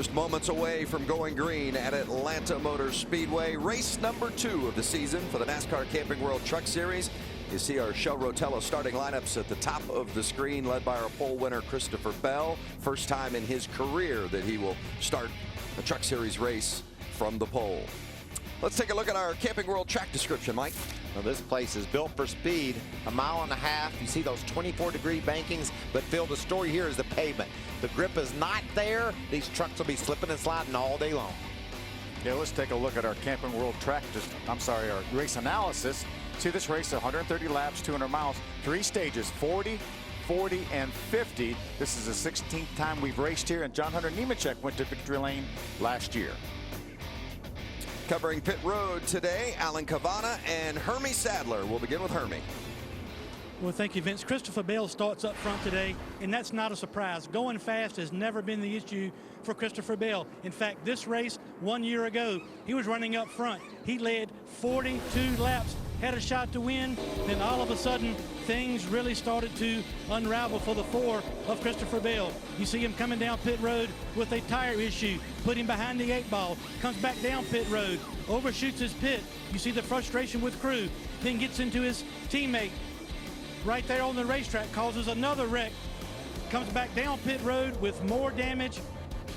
just moments away from going green at Atlanta Motor Speedway. Race number 2 of the season for the NASCAR Camping World Truck Series. You see our Shell Rotello starting lineups at the top of the screen, led by our pole winner, Christopher Bell. First time in his career that he will start a Truck Series race from the pole. Let's take a look at our Camping World track description, Mike. Well, this place is built for speed, 1.5 miles. You see those 24-degree bankings, but Phil, the story here is the pavement. The grip is not there. These trucks will be slipping and sliding all day long. Yeah, let's take a look at our Camping World track, our race analysis. See this race, 130 laps, 200 miles, 3 stages, 40, 40, and 50. This is the 16th time we've raced here, and John Hunter Nemechek went to victory lane last year. Covering pit road today, Alan Cavana and Hermie Sadler. We'll begin with Hermie. Well, thank you, Vince. Christopher Bell starts up front today, and that's not a surprise. Going fast has never been the issue for Christopher Bell. In fact, this race 1 year ago, he was running up front. He led 42 laps, had a shot to win. Then all of a sudden, things really started to unravel for the 4 of Christopher Bell. You see him coming down pit road with a tire issue, put him behind the 8 ball, comes back down pit road, overshoots his pit. You see the frustration with crew, then gets into his teammate right there on the racetrack, causes another wreck, comes back down pit road with more damage,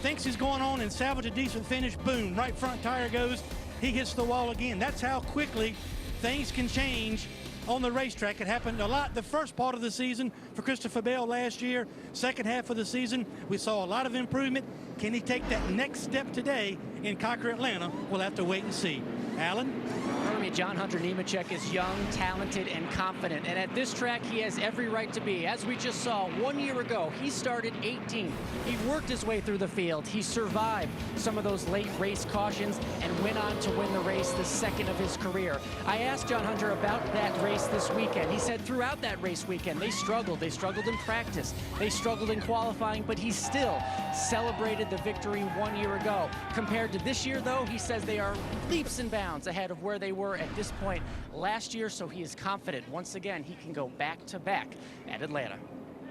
thinks he's going on and salvage a decent finish, boom, right front tire goes, he hits the wall again. That's how quickly things can change on the racetrack. It happened a lot the first part of the season for Christopher Bell last year. Second half of the season, we saw a lot of improvement. Can he take that next step today in Cocker, Atlanta? We'll have to wait and see. Alan? John Hunter Nemechek is young, talented, and confident. And at this track, he has every right to be. As we just saw 1 year ago, he started 18th. He worked his way through the field. He survived some of those late race cautions and went on to win the race, the second of his career. I asked John Hunter about that race this weekend. He said throughout that race weekend, they struggled. They struggled in practice. They struggled in qualifying, but he still celebrated the victory 1 year ago. Compared to this year, though, he says they are leaps and bounds ahead of where they were at this point last year, so he is confident once again he can go back-to-back at Atlanta.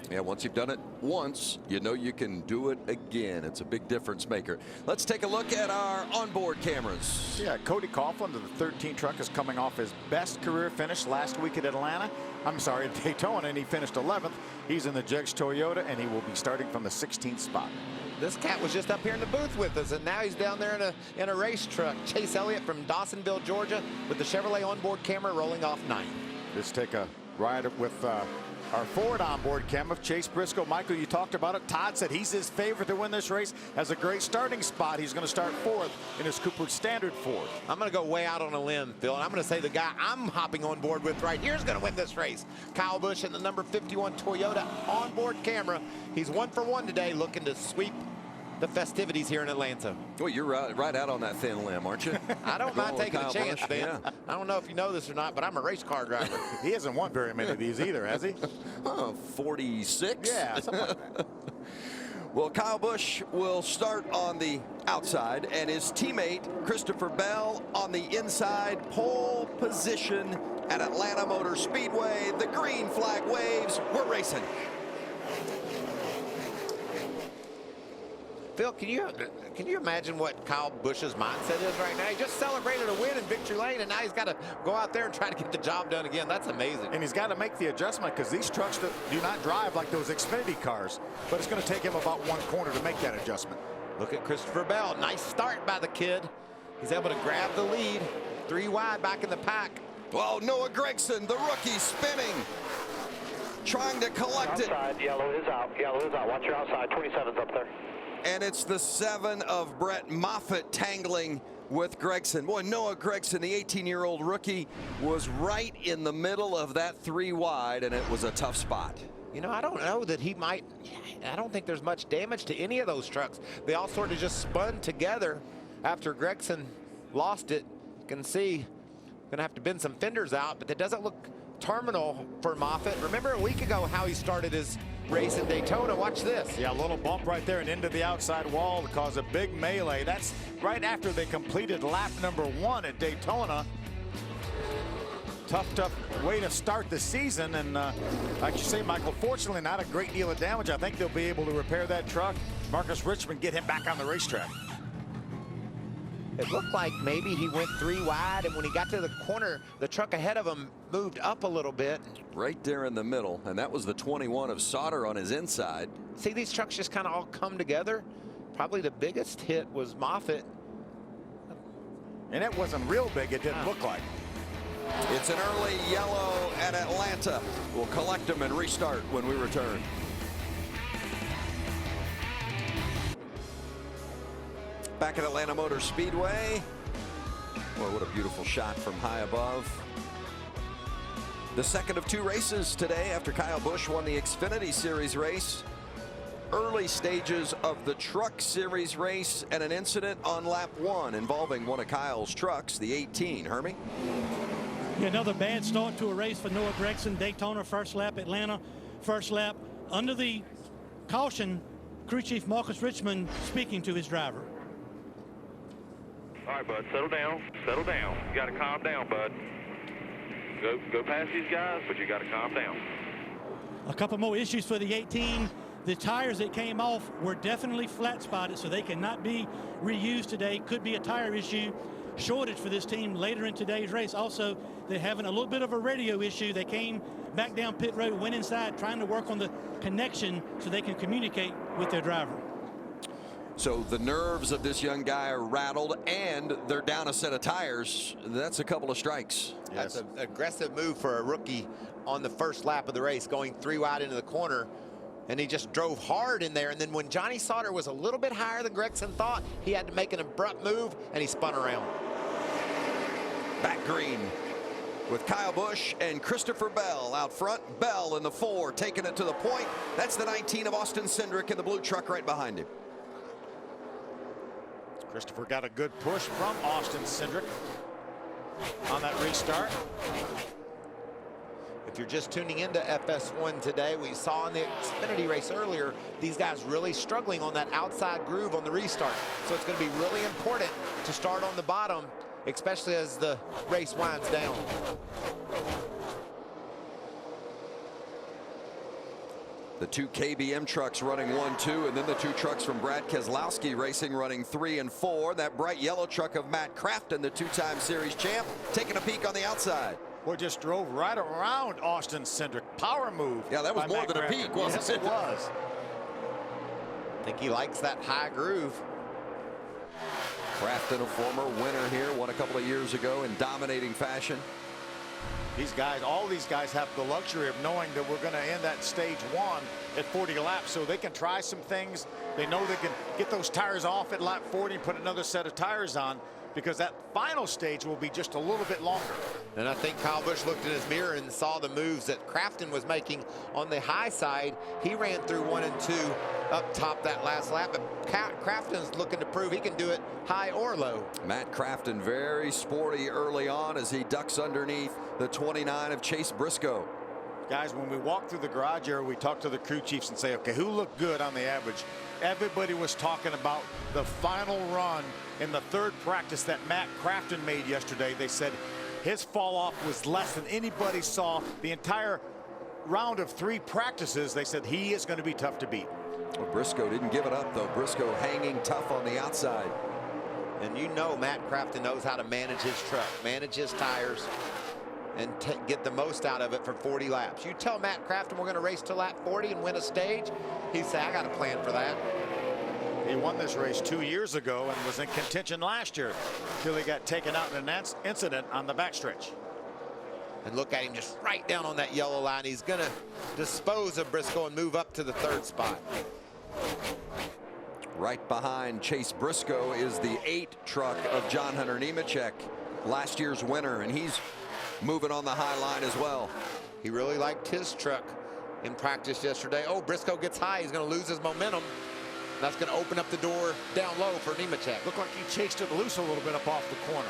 Yeah, once you've done it once, you know you can do it again. It's a big difference maker. Let's take a look at our onboard cameras. Yeah, Cody Coughlin, the 13 truck, is coming off his best career finish last week at Atlanta. I'm sorry, at Daytona, and he finished 11th. He's in the Jegs Toyota, and he will be starting from the 16th spot. This cat was just up here in the booth with us, and now he's down there in a race truck. Chase Elliott from Dawsonville, Georgia, with the Chevrolet onboard camera rolling off 9th. Let's take a ride with our Ford onboard camera, Chase Briscoe. Michael, you talked about it. Todd said he's his favorite to win this race. Has a great starting spot. He's going to start 4th in his Cooper Standard Ford. I'm going to go way out on a limb, Phil, and I'm going to say the guy I'm hopping on board with right here is going to win this race. Kyle Busch in the number 51 Toyota onboard camera. He's 1 for 1 today, looking to sweep the festivities here in Atlanta. Well, you're right out on that thin limb, aren't you? I don't mind taking a chance, Busch. Ben. Yeah. I don't know if you know this or not, but I'm a race car driver. He hasn't won very many of these either, has he? 46? Yeah, something like that. Well, Kyle Busch will start on the outside, and his teammate, Christopher Bell, on the inside. Pole position at Atlanta Motor Speedway. The green flag waves. We're racing. Phil, can you imagine what Kyle Busch's mindset is right now? He just celebrated a win in victory lane, and now he's got to go out there and try to get the job done again. That's amazing. And he's got to make the adjustment because these trucks do not drive like those Xfinity cars. But it's going to take him about 1 corner to make that adjustment. Look at Christopher Bell. Nice start by the kid. He's able to grab the lead. 3 wide back in the pack. Well, Noah Gragson, the rookie, spinning, trying to collect it. Outside, yellow is out. Yellow is out. Watch your outside. 27's up there. And it's the 7 of Brett Moffitt tangling with Gragson. Boy, Noah Gragson, the 18-year-old rookie, was right in the middle of that 3 wide, and it was a tough spot. You know, I don't know that he might. I don't think there's much damage to any of those trucks. They all sort of just spun together after Gragson lost it. You can see, gonna have to bend some fenders out, but that doesn't look terminal for Moffitt. Remember a week ago how he started his race in Daytona? Watch this. Yeah, a little bump right there and into the outside wall to cause a big melee. That's right after they completed lap number 1 at Daytona. Tough way to start the season, and like you say, Michael, fortunately not a great deal of damage. I think they'll be able to repair that truck Marcus Richmond get him back on the racetrack? It looked like maybe he went 3 wide, and when he got to the corner, the truck ahead of him moved up a little bit. Right there in the middle, and that was the 21 of Sauter on his inside. See, these trucks just kind of all come together. Probably the biggest hit was Moffitt. And it wasn't real big, it didn't look like. It's an early yellow at Atlanta. We'll collect them and restart when we return. Back at Atlanta Motor Speedway. Boy, what a beautiful shot from high above. The second of 2 races today after Kyle Busch won the Xfinity Series race. Early stages of the Truck Series race and an incident on lap 1 involving one of Kyle's trucks, the 18. Hermie? Yeah, another bad start to a race for Noah Gragson. Daytona first lap, Atlanta first lap. Under the caution, crew chief Marcus Richmond speaking to his driver. All right, bud, settle down, settle down. You got to calm down, bud. Go past these guys, but you got to calm down. A couple more issues for the 18. The tires that came off were definitely flat spotted, so they cannot be reused today. Could be a tire issue. Shortage for this team later in today's race. Also, they're having a little bit of a radio issue. They came back down pit road, went inside, trying to work on the connection so they can communicate with their driver. So the nerves of this young guy are rattled, and they're down a set of tires. That's a couple of strikes. Yes. That's an aggressive move for a rookie on the first lap of the race, going 3 wide into the corner. And he just drove hard in there. And then when Johnny Sauter was a little bit higher than Gragson thought, he had to make an abrupt move, and he spun around. Back green with Kyle Busch and Christopher Bell out front. Bell in the 4, taking it to the point. That's the 19 of Austin Cindric in the blue truck right behind him. Christopher got a good push from Austin Cindric on that restart. If you're just tuning into FS1 today, we saw in the Xfinity race earlier, these guys really struggling on that outside groove on the restart. So it's going to be really important to start on the bottom, especially as the race winds down. The 2 KBM trucks running 1-2, and then the 2 trucks from Brad Keselowski Racing running 3 and 4. That bright yellow truck of Matt Crafton, the 2-time series champ, taking a peek on the outside. Boy, just drove right around Austin Cindric. Power move. Yeah, that was more than a peek, wasn't it? Yes, it was. I think he likes that high groove. Crafton, a former winner here, won a couple of years ago in dominating fashion. These guys, all these guys have the luxury of knowing that we're going to end that stage 1 at 40 laps, so they can try some things. They know they can get those tires off at lap 40 and put another set of tires on, because that final stage will be just a little bit longer. And I think Kyle Busch looked in his mirror and saw the moves that Crafton was making on the high side. He ran through 1 and 2 up top that last lap, but Crafton's looking to prove he can do it high or low. Matt Crafton very sporty early on as he ducks underneath the 29 of Chase Briscoe. Guys, when we walk through the garage area, we talk to the crew chiefs and say, okay, who looked good on the average? Everybody was talking about the final run in the 3rd practice that Matt Crafton made yesterday. They said his fall off was less than anybody saw the entire round of 3 practices. They said he is going to be tough to beat. Well, Briscoe didn't give it up, though. Briscoe hanging tough on the outside. And you know Matt Crafton knows how to manage his truck, manage his tires, and get the most out of it for 40 laps. You tell Matt Crafton we're going to race to lap 40 and win a stage, he'd say, I got a plan for that. He won this race 2 years ago and was in contention last year until he got taken out in an incident on the backstretch. And look at him just right down on that yellow line. He's going to dispose of Briscoe and move up to the 3rd spot. Right behind Chase Briscoe is the 8 truck of John Hunter Nemechek, last year's winner, and he's moving on the high line as well. He really liked his truck in practice yesterday. Oh, Briscoe gets high. He's going to lose his momentum. That's going to open up the door down low for Nemechek. Looked like he chased it loose a little bit up off the corner.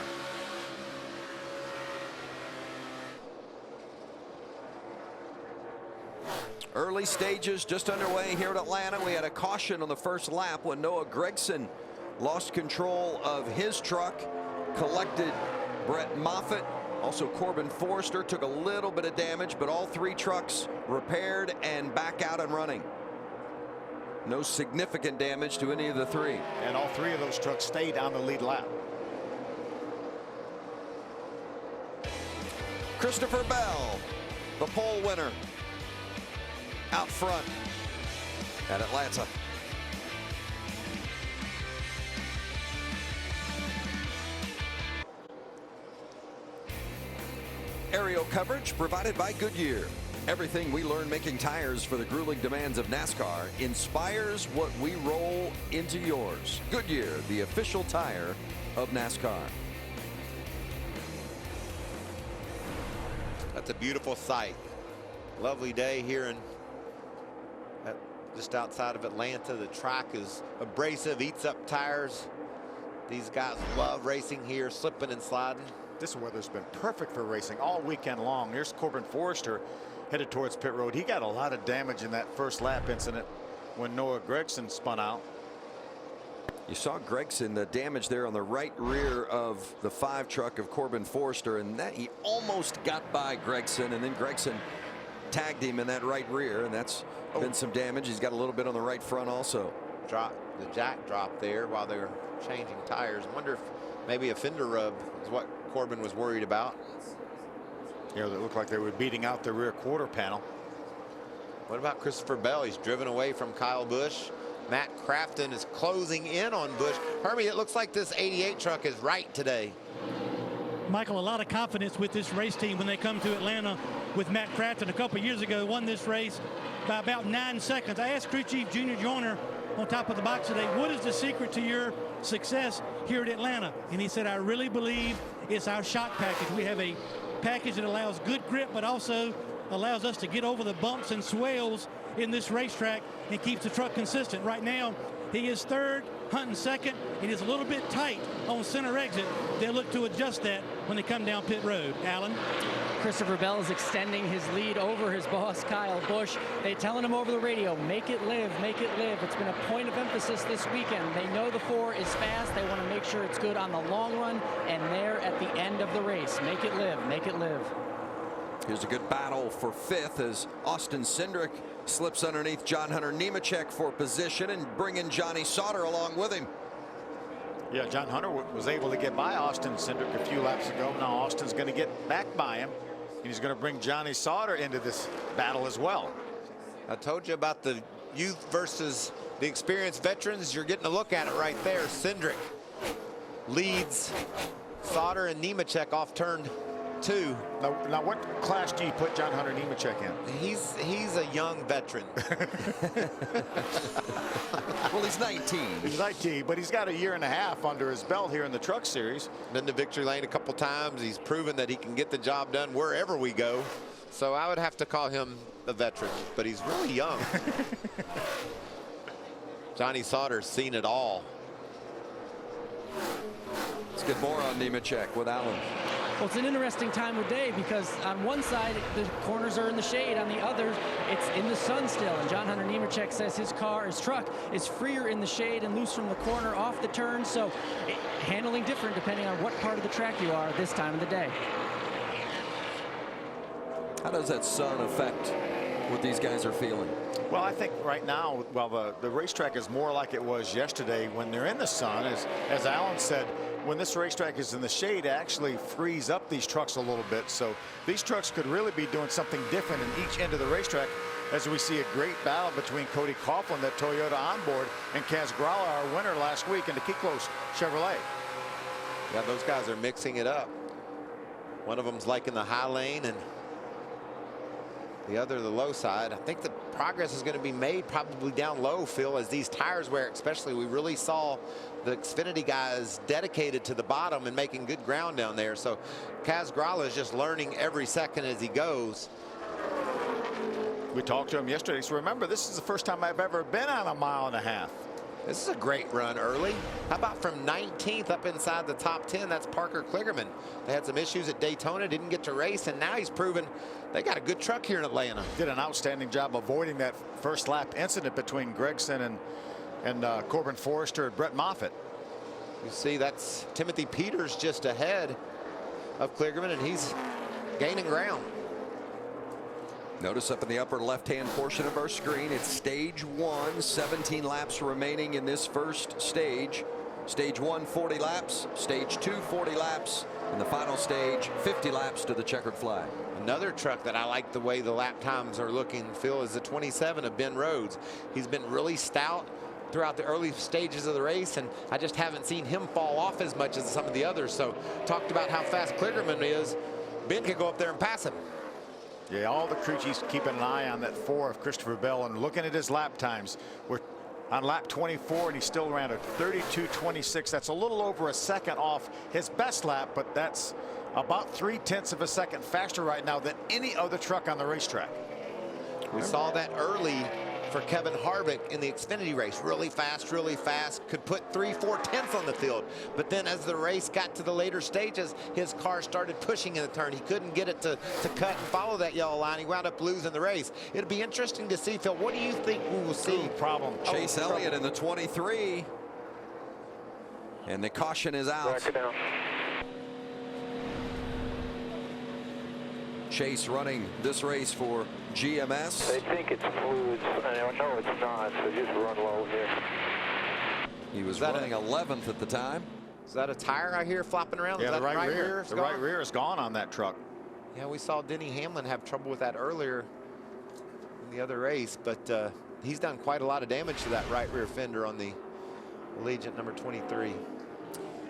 Early stages just underway here at Atlanta. We had a caution on the first lap when Noah Gragson lost control of his truck, collected Brett Moffitt. Also, Corbin Forrester took a little bit of damage, but all 3 trucks repaired and back out and running. No significant damage to any of the three. And all three of those trucks stayed on the lead lap. Christopher Bell, the pole winner, out front at Atlanta. Aerial coverage provided by Goodyear. Everything we learn making tires for the grueling demands of NASCAR inspires what we roll into yours. Goodyear, the official tire of NASCAR. That's a beautiful sight. Lovely day here just outside of Atlanta. The track is abrasive, eats up tires. These guys love racing here, slipping and sliding. This weather's been perfect for racing all weekend long. Here's Corbin Forrester headed towards pit road. He got a lot of damage in that first lap incident when Noah Gragson spun out. You saw Gragson, the damage there on the right rear of the 5 truck of Corbin Forrester, and that he almost got by Gragson, and then Gragson tagged him in that right rear, and that's been some damage. He's got a little bit on the right front also. The jack dropped there while they were changing tires. Wonder if maybe a fender rub is what Corbin was worried about. You know, it looked like they were beating out the rear quarter panel. What about Christopher Bell? He's driven away from Kyle Busch. Matt Crafton is closing in on Busch. Hermie, it looks like this 88 truck is right today. Michael, a lot of confidence with this race team when they come to Atlanta with Matt Crafton. A couple of years ago, won this race by about 9 seconds. I asked Crew Chief Junior Joyner on top of the box today, what is the secret to your success here at Atlanta? And he said, I really believe it's our shock package. We have a package that allows good grip, but also allows us to get over the bumps and swells in this racetrack and keeps the truck consistent. Right now, he is third, hunting second. It is a little bit tight on center exit. They'll look to adjust that when they come down pit road. Alan? Christopher Bell is extending his lead over his boss, Kyle Busch. They're telling him over the radio, make it live, make it live. It's been a point of emphasis this weekend. They know the 4 is fast. They want to make sure it's good on the long run and there at the end of the race. Make it live, make it live. Here's a good battle for 5th as Austin Cindric slips underneath John Hunter Nemechek for position and bringing Johnny Sauter along with him. Yeah, John Hunter was able to get by Austin Cindric a few laps ago. Now Austin's going to get back by him, and he's going to bring Johnny Sauter into this battle as well. I told you about the youth versus the experienced veterans. You're getting a look at it right there. Cindric leads Sauter and Nemechek off turn 2. Now what class do you put John Hunter Nemechek in? He's a young veteran. Well, he's 19. He's 19, but he's got a year and a half under his belt here in the Truck Series. Been to victory lane a couple times. He's proven that he can get the job done wherever we go. So I would have to call him a veteran, but he's really young. Johnny Sauter's seen it all. Let's get more on Nemechek with Allen. Well, it's an interesting time of day because on one side, the corners are in the shade. On the other, it's in the sun still. And John Hunter Nemechek says his truck is freer in the shade and loose from the corner off the turn. So handling different depending on what part of the track you are this time of the day. How does that sun affect what these guys are feeling? Well, I think right now, well, the racetrack is more like it was yesterday when they're in the sun. As Alan said, when this racetrack is in the shade, it actually frees up these trucks a little bit. So these trucks could really be doing something different in each end of the racetrack, as we see a great battle between Cody Coughlin, that Toyota onboard, and Kaz Grala, our winner last week in the Kiklos Chevrolet. Yeah, those guys are mixing it up. One of them's like in the high lane and the other the low side. I think the progress is going to be made probably down low, Phil, as these tires wear, especially. We really saw the Xfinity guys dedicated to the bottom and making good ground down there. So Kaz Grala is just learning every second as he goes. We talked to him yesterday. So remember, this is the first time I've ever been on a mile and a half. This is a great run early. How about from 19th up inside the top 10? That's Parker Kligerman. They had some issues at Daytona, didn't get to race, and now he's proven they got a good truck here in Atlanta. Did an outstanding job avoiding that first lap incident between Gragson and Corbin Forrester and Brett Moffitt. You see, that's Timothy Peters just ahead of Kligerman, and he's gaining ground. Notice up in the upper left-hand portion of our screen, it's stage 1, 17 laps remaining in this first stage. Stage 1, 40 laps. Stage 2, 40 laps. And the final stage, 50 laps to the checkered flag. Another truck that I like the way the lap times are looking, Phil, is the 27 of Ben Rhodes. He's been really stout throughout the early stages of the race, and I just haven't seen him fall off as much as some of the others. So talked about how fast Kligerman is. Ben could go up there and pass him. Yeah, all the crew chiefs keeping an eye on that 4 of Christopher Bell and looking at his lap times. We're on lap 24, and he still ran a 32.26. That's a little over a second off his best lap, but that's about 0.3 of a second faster right now than any other truck on the racetrack. We saw that early for Kevin Harvick in the Xfinity race. Really fast, could put 3/4 tenths on the field. But then as the race got to the later stages, his car started pushing in the turn. He couldn't get it to cut and follow that yellow line. He wound up losing the race. It'll be interesting to see, Phil, what do you think we will see? Problem. Chase Elliott in the 23. And the caution is out. Back it down. Chase running this race for GMS. They think it's fluids. I know it's not, so just run low here. He was running 11th at the time. Is that a tire I hear flopping around? Yeah, Is the that right rear. is The gone? right rear is gone on that truck. Yeah, we saw Denny Hamlin have trouble with that earlier in the other race, but he's done quite a lot of damage to that right rear fender on the Allegiant number 23.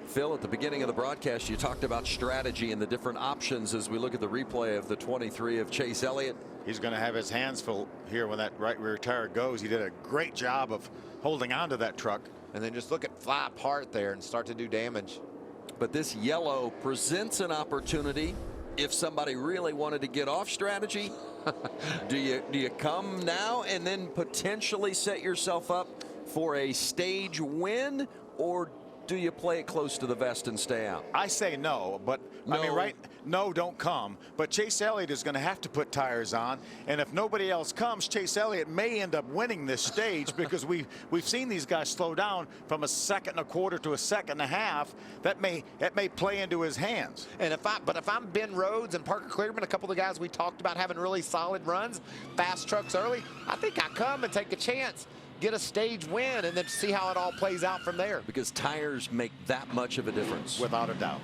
Phil, at the beginning of the broadcast, you talked about strategy and the different options as we look at the replay of the 23 of Chase Elliott. He's going to have his hands full here when that right rear tire goes. He did a great job of holding on to that truck. And then just look at fly apart there and start to do damage. But this yellow presents an opportunity if somebody really wanted to get off strategy. do you come now and then potentially set yourself up for a stage win, or do you play it close to the vest and stay out? I say no, but No. I mean, no, don't come. But Chase Elliott is going to have to put tires on, and if nobody else comes, Chase Elliott may end up winning this stage because we've seen these guys slow down from 1.25 seconds to 1.5 seconds. That may play into his hands. And if I'm Ben Rhodes and Parker Kligerman, a couple of the guys we talked about having really solid runs, fast trucks early, I think I come and take a chance, get a stage win, and then see how it all plays out from there. Because tires make that much of a difference. Without a doubt.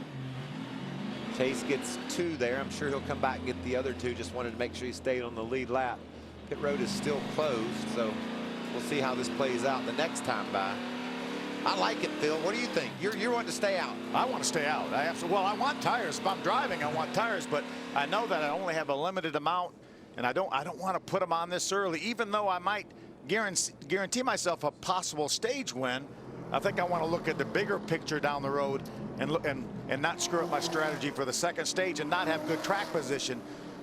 Chase gets 2 there. I'm sure he'll come back and get the other 2. Just wanted to make sure he stayed on the lead lap. Pit road is still closed, so we'll see how this plays out the next time by. I like it, Phil. What do you think? You're wanting to stay out. I want to stay out. Well, I want tires. If I'm driving, I want tires, but I know that I only have a limited amount, and I don't want to put them on this early, even though I might guarantee myself a possible stage win. I think I want to look at the bigger picture down the road and not screw up my strategy for the second stage and not have good track position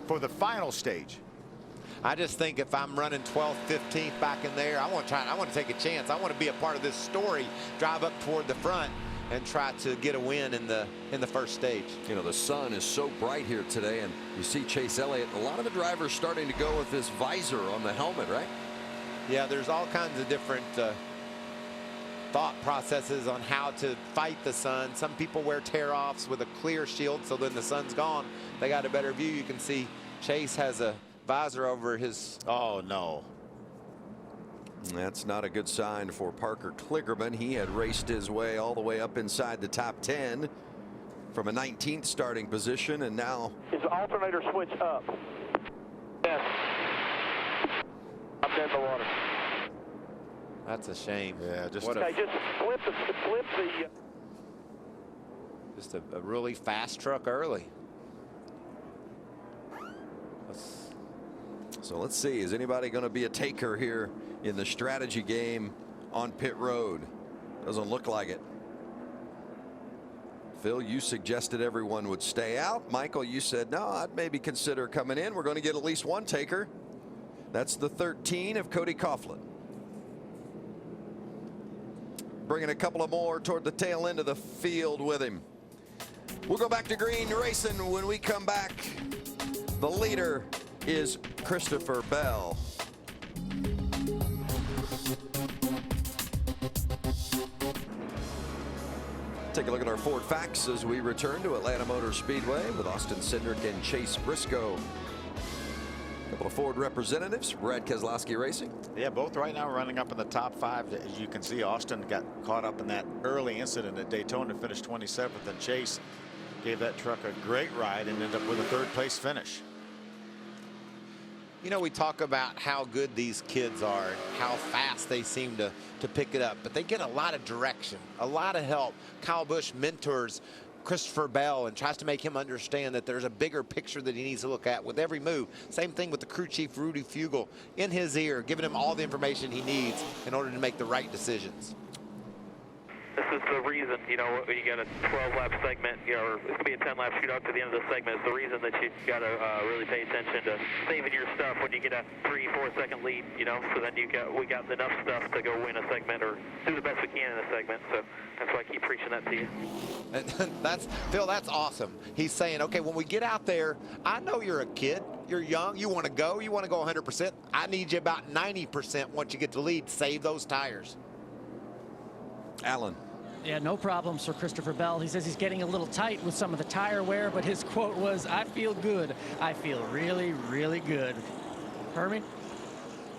for the final stage. I just think if I'm running 12th, 15th back in there, I want to take a chance. I want to be a part of this story, drive up toward the front and try to get a win in the first stage. You know, the sun is so bright here today, and you see Chase Elliott, a lot of the drivers starting to go with this visor on the helmet, right? Yeah, there's all kinds of different thought processes on how to fight the sun. Some people wear tear-offs with a clear shield, so then the sun's gone, they got a better view. You can see Chase has a visor over his. Oh, no. That's not a good sign for Parker Kligerman. He had raced his way all the way up inside the top 10 from a 19th starting position, and now. Is the alternator switch up? Yes. I'm dead in the water. That's a shame. Yeah, just Okay, just flip the. Just a really fast truck early. So let's see, is anybody going to be a taker here in the strategy game on pit road? Doesn't look like it. Phil, you suggested everyone would stay out. Michael, you said, no, I'd maybe consider coming in. We're going to get at least one taker. That's the 13 of Cody Coughlin. Bringing a couple of more toward the tail end of the field with him. We'll go back to green racing when we come back. The leader is Christopher Bell. Take a look at our Ford facts as we return to Atlanta Motor Speedway with Austin Cindric and Chase Briscoe. couple of Ford representatives, Brad Keselowski Racing. Yeah, both right now running up in the top 5. As you can see, Austin got caught up in that early incident at Daytona, finished 27th, and Chase gave that truck a great ride and ended up with a 3rd place finish. You know, we talk about how good these kids are and how fast they seem to pick it up, but they get a lot of direction, a lot of help. Kyle Busch mentors Christopher Bell and tries to make him understand that there's a bigger picture that he needs to look at with every move. Same thing with the crew chief, Rudy Fugle, in his ear, giving him all the information he needs in order to make the right decisions. This is the reason, you know, when you got a 12-lap segment, you know, it's going to be a 10-lap shootout to the end of the segment. It's the reason that you got to really pay attention to saving your stuff when you get a 3-4 second lead, you know, so then we got enough stuff to go win a segment or do the best we can in a segment. So that's why I keep preaching that to you. And Phil, that's awesome. He's saying, okay, when we get out there, I know you're a kid. You're young. You want to go 100%. I need you about 90% once you get the lead. Save those tires. Alan. Yeah, no problems for Christopher Bell. He says he's getting a little tight with some of the tire wear, but his quote was, I feel good. I feel really, really good. Hermie?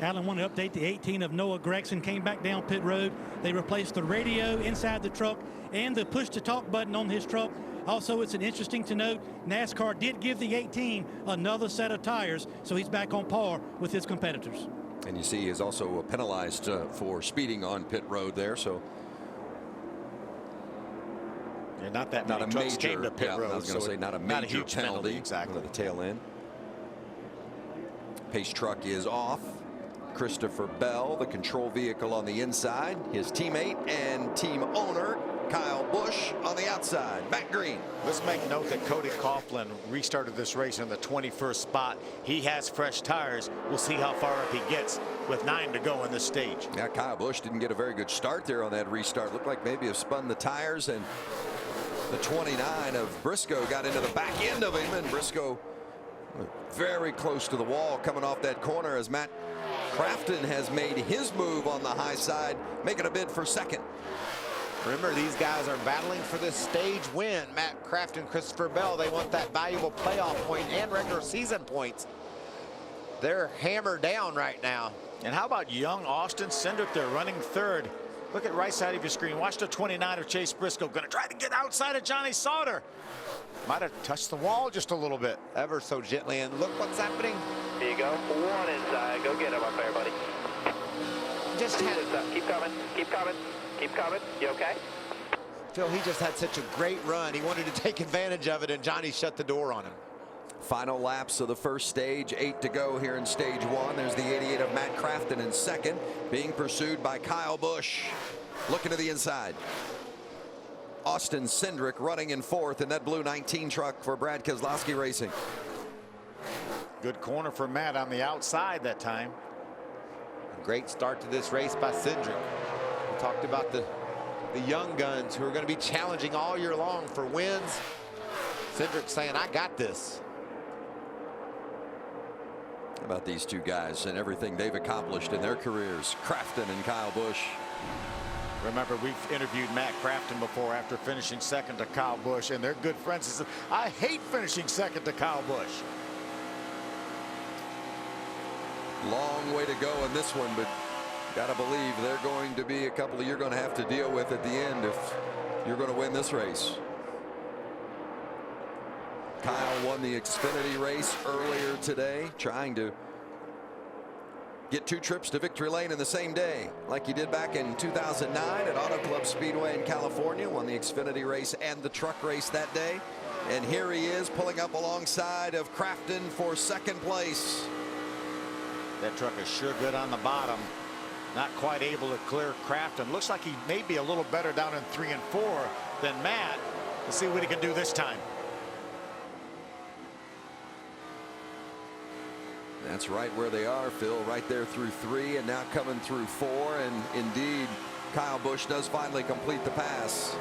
Alan wanted to update the 18 of Noah Gregson came back down pit road. They replaced the radio inside the truck and the push to talk button on his truck. Also, it's interesting to note, NASCAR did give the 18 another set of tires, so he's back on par with his competitors. And you see he is also penalized for speeding on pit road there, so Yeah, not that not many a trucks major came to pit road, I was going to so say not a not a major huge penalty exactly. at the tail end. Pace truck is off. Christopher Bell, the control vehicle on the inside. His teammate and team owner Kyle Busch on the outside. Matt Green. Let's make note that Cody Coughlin restarted this race in the 21st spot. He has fresh tires. We'll see how far up he gets with 9 to go in this stage. Yeah, Kyle Busch didn't get a very good start there on that restart. Looked like maybe have spun the tires, and the 29 of Briscoe got into the back end of him, and Briscoe very close to the wall coming off that corner as Matt Crafton has made his move on the high side, making a bid for second. Remember, these guys are battling for this stage win. Matt Crafton, Christopher Bell, they want that valuable playoff point and regular season points. They're hammered down right now. And how about young Austin Cindric there running 3rd? Look at right side of your screen. Watch the 29 of Chase Briscoe. Going to try to get outside of Johnny Sauter. Might have touched the wall just a little bit. Ever so gently, and look what's happening. There you go. 1 inside. Go get him up there, buddy. Just had Keep coming. Keep coming. Keep coming. You okay? Phil, he just had such a great run. He wanted to take advantage of it, and Johnny shut the door on him. Final laps of the first stage, 8 to go here in stage 1. There's the 88 of Matt Crafton in second, being pursued by Kyle Busch. Looking to the inside. Austin Cindric running in 4th in that blue 19 truck for Brad Keselowski Racing. Good corner for Matt on the outside that time. A great start to this race by Cindric. We talked about the young guns who are going to be challenging all year long for wins. Cindric saying, I got this. How about these two guys and everything they've accomplished in their careers, Crafton and Kyle Busch. Remember, we've interviewed Matt Crafton before after finishing second to Kyle Busch, and they're good friends. He said, I hate finishing second to Kyle Busch. Long way to go in this one, but gotta believe they're going to be a couple you're going to have to deal with at the end if you're going to win this race. Kyle won the Xfinity race earlier today, trying to get 2 trips to victory lane in the same day, like he did back in 2009 at Auto Club Speedway in California. Won the Xfinity race and the truck race that day. And here he is pulling up alongside of Crafton for second place. That truck is sure good on the bottom. Not quite able to clear Crafton. Looks like he may be a little better down in 3 and 4 than Matt. Let's see what he can do this time. That's right where they are, Phil, right there through 3 and now coming through 4. And indeed, Kyle Busch does finally complete the pass.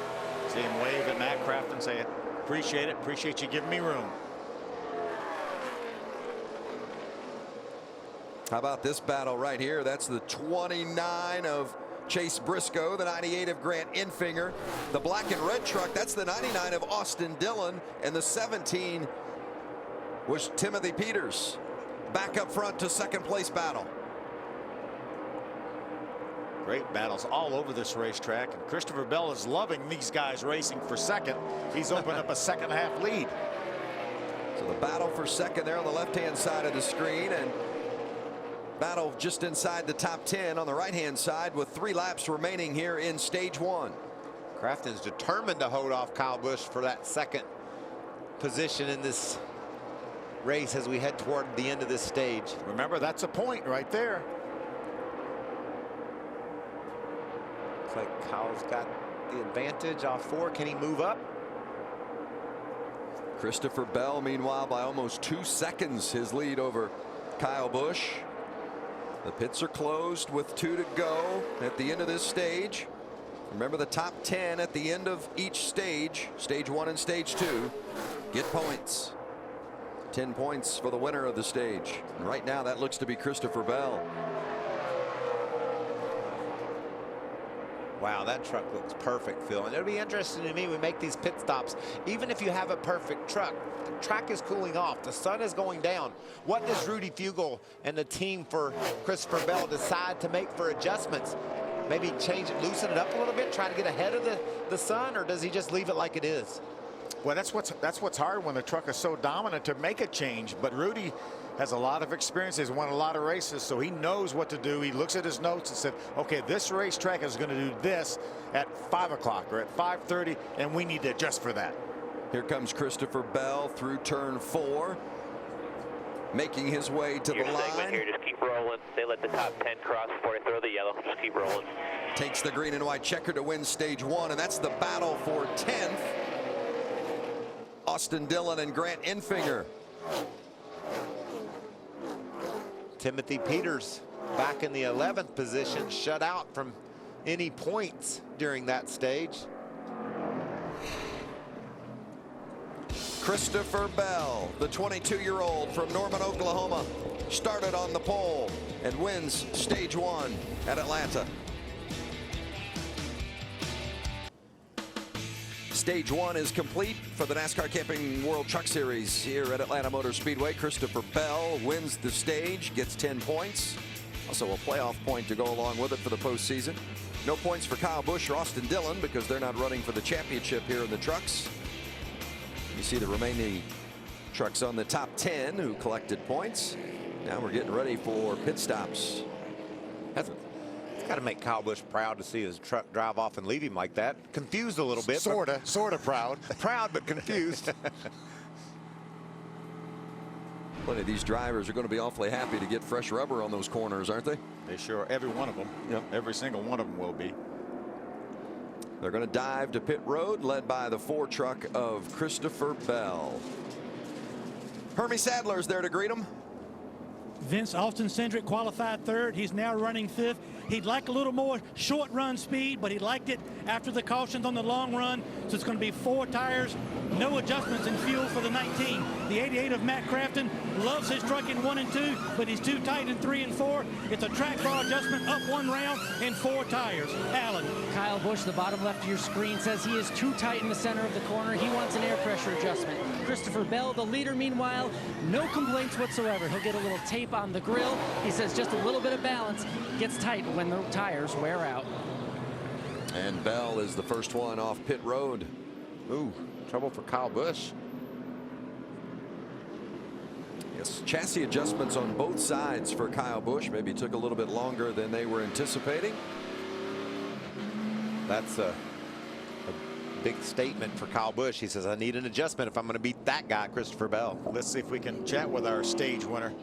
See him wave at Matt Crafton, say, appreciate it, appreciate you giving me room. How about this battle right here? That's the 29 of Chase Briscoe, the 98 of Grant Enfinger. The black and red truck, that's the 99 of Austin Dillon, and the 17 was Timothy Peters. back up front to second place battle. Great battles all over this racetrack, and Christopher Bell is loving these guys racing for second. He's opened up a second-half lead. So the battle for second there on the left-hand side of the screen, and battle just inside the top 10 on the right-hand side with 3 laps remaining here in stage 1. Crafton's determined to hold off Kyle Busch for that second position in this race as we head toward the end of this stage. Remember, that's a point right there. Looks like Kyle's got the advantage off 4. Can he move up? Christopher Bell, meanwhile, by almost 2 seconds, his lead over Kyle Busch. The pits are closed with 2 to go at the end of this stage. Remember, the top 10 at the end of each stage, stage 1 and stage 2, get points. 10 points for the winner of the stage. And right now, that looks to be Christopher Bell. Wow, that truck looks perfect, Phil. And it'll be interesting to me when we make these pit stops. Even if you have a perfect truck, the track is cooling off. The sun is going down. What does Rudy Fugle and the team for Christopher Bell decide to make for adjustments? Maybe change it, loosen it up a little bit, try to get ahead of the sun, or does he just leave it like it is? Well, that's what's hard when the truck is so dominant to make a change. But Rudy has a lot of experience. He's won a lot of races, so he knows what to do. He looks at his notes and said, okay, this racetrack is going to do this at 5 o'clock or at 5:30, and we need to adjust for that. Here comes Christopher Bell through turn 4, making his way to the line. Here, just keep rolling. They let the top 10 cross before they throw the yellow. Just keep rolling. Takes the green and white checker to win stage 1, and that's the battle for 10th. Austin Dillon and Grant Enfinger. Timothy Peters back in the 11th position, shut out from any points during that stage. Christopher Bell, the 22-year-old from Norman, Oklahoma, started on the pole and wins stage 1 at Atlanta. Stage 1 is complete for the NASCAR Camping World Truck Series here at Atlanta Motor Speedway. Christopher Bell wins the stage, gets 10 points. Also a playoff point to go along with it for the postseason. No points for Kyle Busch or Austin Dillon because they're not running for the championship here in the trucks. You see the remaining trucks on the top 10 who collected points. Now we're getting ready for pit stops. It's got to make Kyle Busch proud to see his truck drive off and leave him like that. Confused a little bit. Sort of proud. Proud but confused. Plenty of these drivers are going to be awfully happy to get fresh rubber on those corners, aren't they? They sure are. Every one of them. Yep. Every single one of them will be. They're going to dive to pit road, led by the 4 truck of Christopher Bell. Hermie Sadler's there to greet him. Vince Austin Cindric qualified 3rd. He's now running 5th. He'd like a little more short run speed, but he liked it after the cautions on the long run. So it's going to be 4 tires, no adjustments in fuel for the 19. The 88 of Matt Crafton loves his truck in 1 and 2, but he's too tight in 3 and 4. It's a track bar adjustment up 1 round and 4 tires. Alan. Kyle Busch, the bottom left of your screen, says he is too tight in the center of the corner. He wants an air pressure adjustment. Christopher Bell, the leader, meanwhile, no complaints whatsoever. He'll get a little tape on the grill. He says just a little bit of balance gets tight when the tires wear out. And Bell is the first one off pit road. Ooh, trouble for Kyle Busch. Yes, chassis adjustments on both sides for Kyle Busch. Maybe took a little bit longer than they were anticipating. That's a big statement for Kyle Busch. He says, I need an adjustment if I'm going to beat that guy, Christopher Bell. Let's see if we can chat with our stage winner.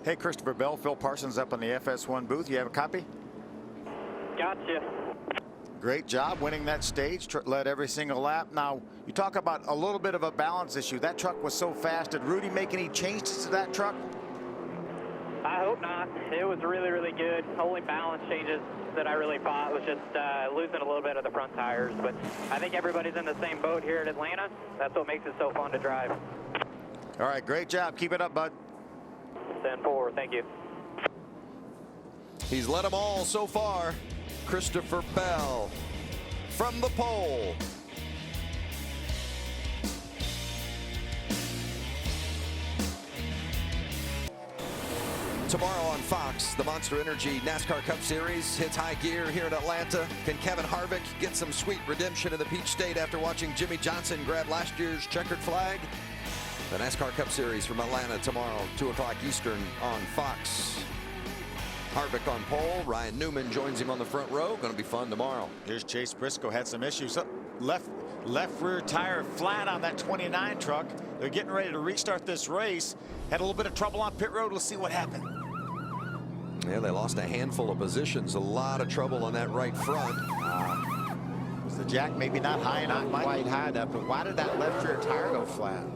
Hey, Christopher Bell, Phil Parsons up in the FS1 booth. You have a copy? Gotcha. Great job winning that stage, led every single lap. Now, you talk about a little bit of a balance issue. That truck was so fast. Did Rudy make any changes to that truck? I hope not. It was really, really good. Only balance changes that I really thought was just losing a little bit of the front tires. But I think everybody's in the same boat here at Atlanta. That's what makes it so fun to drive. All right, great job. Keep it up, bud. 10-4, thank you. He's led them all so far. Christopher Bell from the pole. Tomorrow on Fox, the Monster Energy NASCAR Cup Series hits high gear here in Atlanta. Can Kevin Harvick get some sweet redemption in the Peach State after watching Jimmy Johnson grab last year's checkered flag? The NASCAR Cup Series from Atlanta tomorrow, 2 o'clock Eastern on Fox. Harvick on pole. Ryan Newman joins him on the front row. Going to be fun tomorrow. Here's Chase Briscoe. Had some issues. Left rear tire flat on that 29 truck. They're getting ready to restart this race. Had a little bit of trouble on pit road. We'll see what happened. Yeah, they lost a handful of positions. A lot of trouble on that right front. Was the jack maybe not high enough? Not quite high enough, but why did that left rear tire go flat?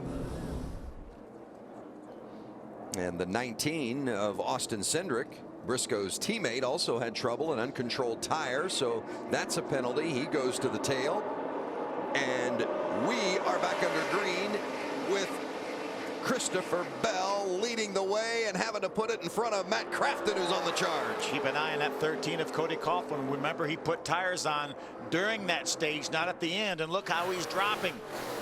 And the 19 of Austin Cindric, Briscoe's teammate, also had trouble, an uncontrolled tire, so that's a penalty. He goes to the tail. And we are back under green with Christopher Bell leading the way and having to put it in front of Matt Crafton, who's on the charge. Keep an eye on that 13 of Cody Coughlin. Remember, he put tires on during that stage, not at the end, and look how he's dropping.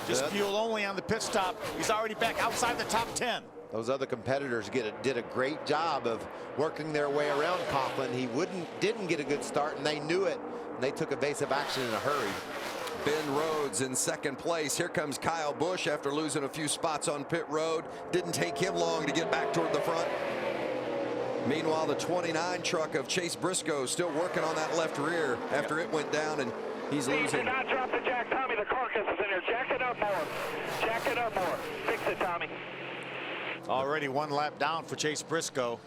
Just fuel only on the pit stop. He's already back outside the top 10. Those other competitors did a great job of working their way around Coughlin. He didn't get a good start, and they knew it, and they took evasive action in a hurry. Ben Rhodes in second place. Here comes Kyle Busch after losing a few spots on pit road. Didn't take him long to get back toward the front. Meanwhile, the 29 truck of Chase Briscoe still working on that left rear after it went down, and he's losing. Do not drop the jack, Tommy. The carcass is in there. Jack it up more. Jack it up more. Fix it, Tommy. Already 1 lap down for Chase Briscoe.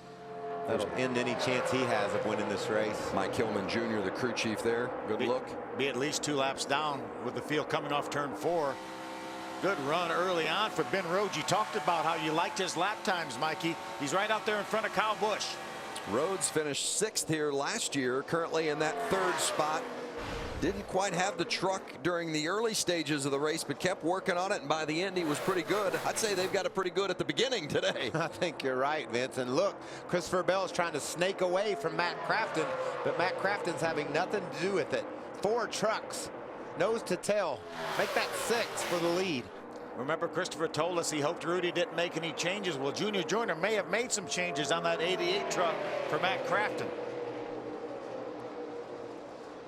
That'll end any chance he has of winning this race. Mike Hillman Jr., the crew chief there. Good look. Be at least 2 laps down with the field coming off turn 4. Good run early on for Ben Rhodes. You talked about how you liked his lap times, Mikey. He's right out there in front of Kyle Busch. Rhodes finished 6th here last year, currently in that 3rd spot. Didn't quite have the truck during the early stages of the race, but kept working on it, and by the end he was pretty good. I'd say they've got it pretty good at the beginning today. I think you're right, Vince. And look, Christopher Bell is trying to snake away from Matt Crafton, but Matt Crafton's having nothing to do with it. 4 trucks, nose to tail. Make that 6 for the lead. Remember, Christopher told us he hoped Rudy didn't make any changes. Well, Junior Joyner may have made some changes on that 88 truck for Matt Crafton.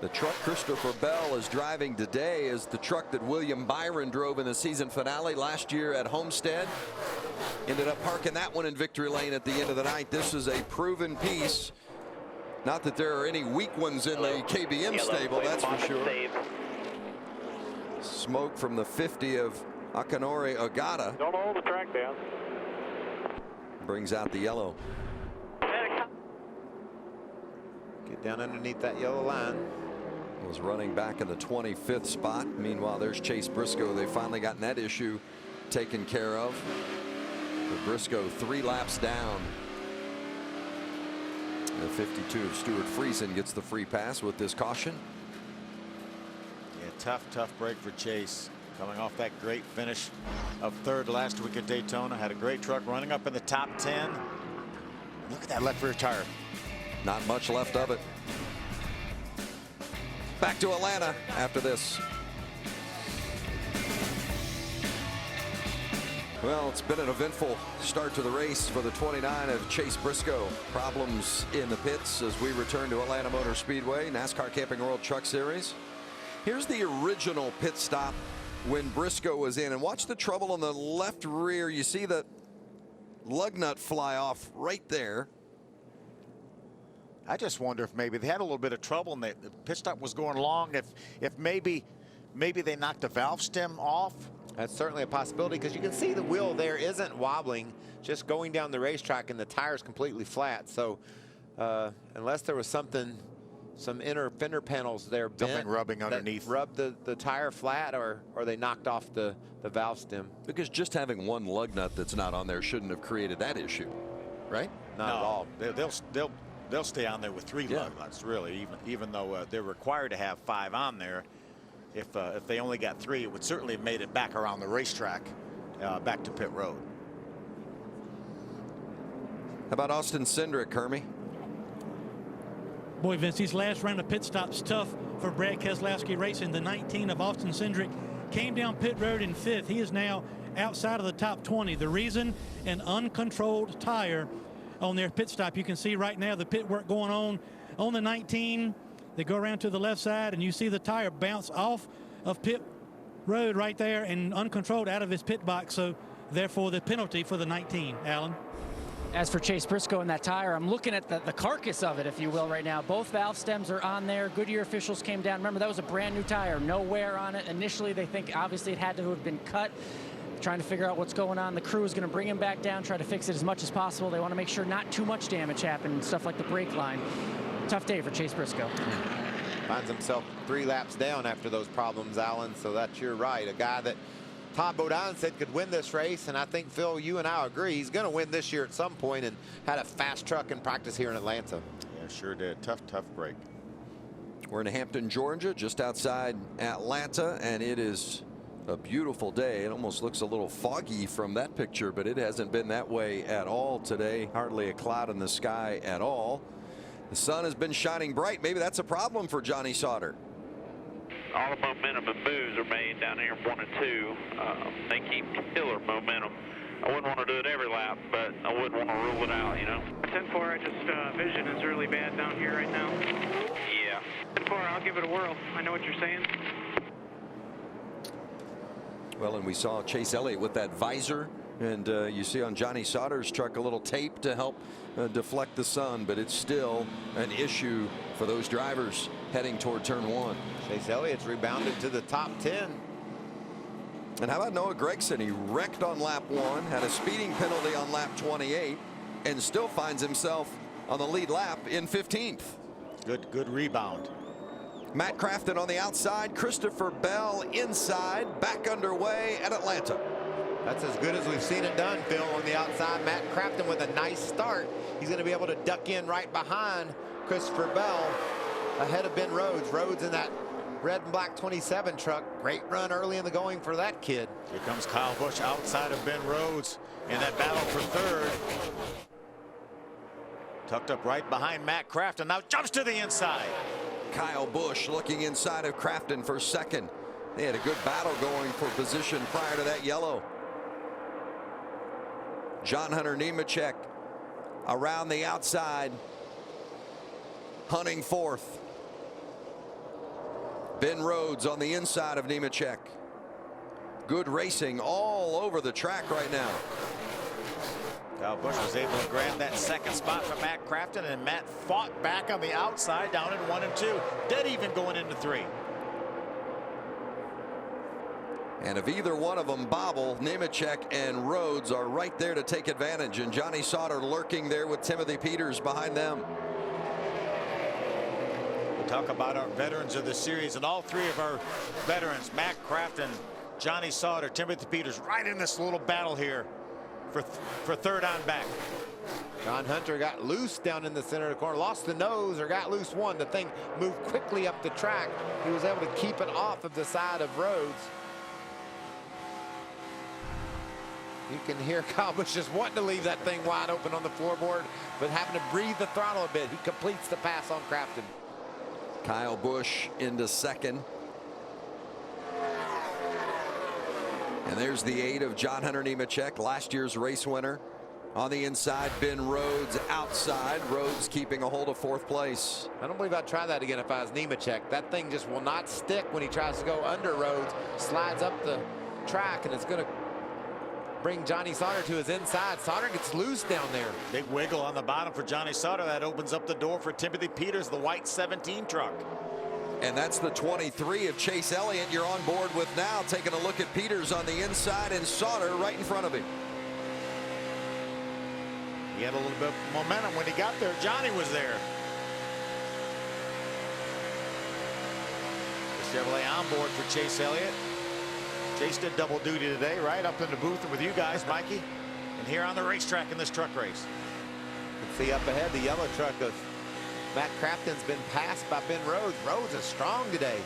The truck Christopher Bell is driving today is the truck that William Byron drove in the season finale last year at Homestead. Ended up parking that one in victory lane at the end of the night. This is a proven piece. Not that there are any weak ones in the KBM stable, that's for sure. Smoke from the 50 of Akinori Ogata. Don't hold the track down. Brings out the yellow. Get down underneath that yellow line. Was running back in the 25th spot. Meanwhile, there's Chase Briscoe. They finally gotten that issue taken care of. But Briscoe 3 laps down. The 52 of Stuart Friesen gets the free pass with this caution. Yeah, tough break for Chase. Coming off that great finish of 3rd last week at Daytona. Had a great truck running up in the top 10. Look at that left rear tire. Not much left of it. Back to Atlanta after this. Well, it's been an eventful start to the race for the 29 of Chase Briscoe. Problems in the pits as we return to Atlanta Motor Speedway, NASCAR Camping World Truck Series. Here's the original pit stop when Briscoe was in, and watch the trouble on the left rear. You see the lug nut fly off right there. I just wonder if maybe they had a little bit of trouble and the pit stop was going long. If maybe they knocked the valve stem off. That's certainly a possibility, because you can see the wheel there isn't wobbling, just going down the racetrack, and the tire's completely flat. So unless there was some inner fender panels there bent, something rubbing underneath, rubbed the tire flat, or they knocked off the valve stem. Because just having one lug nut that's not on there shouldn't have created that issue, right? Not at all. They'll stay on there with 3 lug nuts, really, even though they're required to have 5 on there. If they only got 3, it would certainly have made it back around the racetrack, back to pit road. How about Austin Cindric, Hermie? Boy, Vince, these last round of pit stops tough for Brad Keselowski Racing. The 19 of Austin Cindric came down pit road in 5th. He is now outside of the top 20. The reason, an uncontrolled tire on their pit stop. You can see right now the pit work going on the 19. They go around to the left side, and you see the tire bounce off of pit road right there and uncontrolled out of his pit box. So therefore the penalty for the 19. Alan. As for Chase Briscoe and that tire, I'm looking at the carcass of it, if you will, right now. Both valve stems are on there. Goodyear officials came down. Remember, that was a brand new tire, no wear on it. Initially, they think obviously it had to have been cut. Trying to figure out what's going on. The crew is going to bring him back down, try to fix it as much as possible. They want to make sure not too much damage happened, stuff like the brake line. Tough day for Chase Briscoe. Finds himself 3 laps down after those problems, Alan. So that's, you're right. A guy that Todd Bodine said could win this race, and I think, Phil, you and I agree he's going to win this year at some point, and had a fast truck in practice here in Atlanta. Yeah, sure did. Tough break. We're in Hampton, Georgia, just outside Atlanta, and it is a beautiful day. It almost looks a little foggy from that picture, but it hasn't been that way at all today. Hardly a cloud in the sky at all. The sun has been shining bright. Maybe that's a problem for Johnny Sauter. All the momentum and moves are made down here in 1 and 2. They keep killer momentum. I wouldn't want to do it every lap, but I wouldn't want to rule it out, you know. 10-4, I just, vision is really bad down here right now. Yeah. 10-4, I'll give it a whirl. I know what you're saying. Well, and we saw Chase Elliott with that visor, and you see on Johnny Sauter's truck a little tape to help deflect the sun, but it's still an issue for those drivers heading toward turn 1. Chase Elliott's rebounded to the top 10. And how about Noah Gragson? He wrecked on lap 1, had a speeding penalty on lap 28, and still finds himself on the lead lap in 15th. Good rebound. Matt Crafton on the outside, Christopher Bell inside, back underway at Atlanta. That's as good as we've seen it done, Phil, on the outside. Matt Crafton with a nice start. He's going to be able to duck in right behind Christopher Bell, ahead of Ben Rhodes. Rhodes in that red and black 27 truck. Great run early in the going for that kid. Here comes Kyle Busch outside of Ben Rhodes in that battle for third. Tucked up right behind Matt Crafton. Now jumps to the inside. Kyle Busch looking inside of Crafton for second. They had a good battle going for position prior to that yellow. John Hunter Nemechek around the outside, hunting fourth. Ben Rhodes on the inside of Nemechek. Good racing all over the track right now. Kyle Busch was able to grab that second spot from Matt Crafton, and Matt fought back on the outside down in 1 and 2. Dead even going into 3. And if either one of them bobble, Nemechek and Rhodes are right there to take advantage, and Johnny Sauter lurking there with Timothy Peters behind them. We talk about our veterans of the series, and all 3 of our veterans, Matt Crafton, Johnny Sauter, Timothy Peters, right in this little battle here for third on back. John Hunter got loose down in the center of the corner, lost the nose or got loose one. The thing moved quickly up the track. He was able to keep it off of the side of Rhodes. You can hear Kyle Busch just wanting to leave that thing wide open on the floorboard, but having to breathe the throttle a bit. He completes the pass on Crafton. Kyle Busch into second. And there's the 8 of John Hunter Nemechek, last year's race winner. On the inside, Ben Rhodes outside. Rhodes keeping a hold of 4th place. I don't believe I'd try that again if I was Nemechek. That thing just will not stick when he tries to go under Rhodes. Slides up the track, and it's going to bring Johnny Sauter to his inside. Sauter gets loose down there. Big wiggle on the bottom for Johnny Sauter. That opens up the door for Timothy Peters, the white 17 truck. And that's the 23 of Chase Elliott you're on board with now. Taking a look at Peters on the inside and Sauter right in front of him. He had a little bit of momentum when he got there. Johnny was there. The Chevrolet on board for Chase Elliott. Chase did double duty today, right up in the booth with you guys, Mikey, and here on the racetrack in this truck race. You can see up ahead the yellow truck of Matt Crafton's been passed by Ben Rhodes. Rhodes is strong today.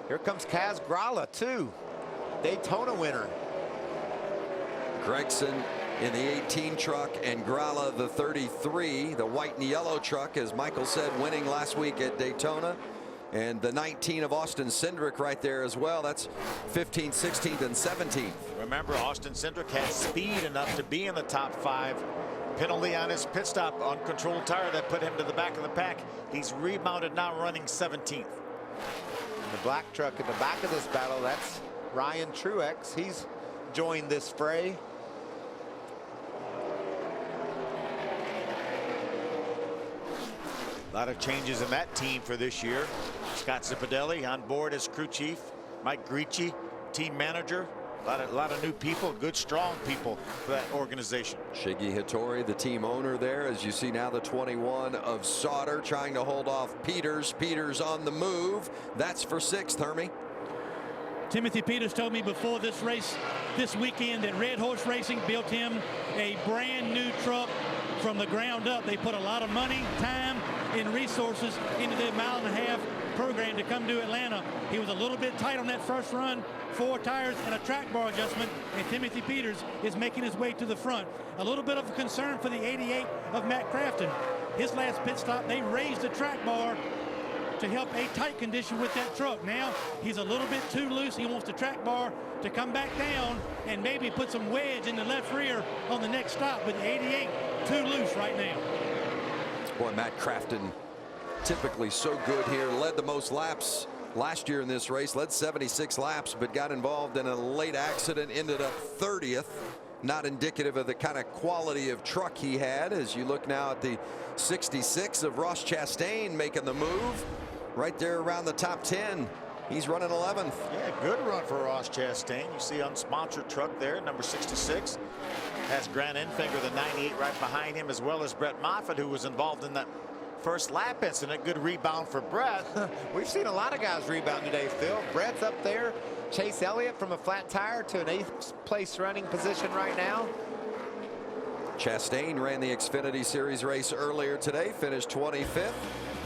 Here comes Kaz Gralla, too. Daytona winner. Gragson in the 18 truck and Gralla the 33, the white and yellow truck, as Michael said, winning last week at Daytona. And the 19 of Austin Cindric right there as well. That's 15th, 16th, and 17th. Remember, Austin Cindric has speed enough to be in the top 5 penalty on his pit stop, uncontrolled tire that put him to the back of the pack. He's rebounded now, running 17th. The black truck in the back of this battle, that's Ryan Truex. He's joined this fray. A lot of changes in that team for this year. Scott Zipadelli on board as crew chief. Mike Gricci, team manager. A lot of new people, good, strong people for that organization. Shiggy Hattori, the team owner there, as you see now the 21 of Sauter trying to hold off Peters. Peters on the move. That's for 6th, Hermie. Timothy Peters told me before this race this weekend that Red Horse Racing built him a brand new truck from the ground up. They put a lot of money, time, and resources into the mile-and-a-half program to come to Atlanta. He was a little bit tight on that first run, 4 tires and a track bar adjustment, and Timothy Peters is making his way to the front. A little bit of a concern for the 88 of Matt Crafton. His last pit stop, they raised the track bar to help a tight condition with that truck. Now he's a little bit too loose. He wants the track bar to come back down and maybe put some wedge in the left rear on the next stop, but the 88 too loose right now. Boy, Matt Crafton, typically so good here, led the most laps last year in this race, led 76 laps, but got involved in a late accident, ended up 30th. Not indicative of the kind of quality of truck he had. As you look now at the 66 of Ross Chastain making the move right there around the top 10. He's running 11th. Yeah, good run for Ross Chastain. You see unsponsored truck there, number 66. Has Grant Enfinger, the 98, right behind him, as well as Brett Moffitt, who was involved in that first lap incident. Good rebound for Brett. We've seen a lot of guys rebound today, Phil. Brett's up there. Chase Elliott from a flat tire to an 8th place running position right now. Chastain ran the Xfinity Series race earlier today, finished 25th,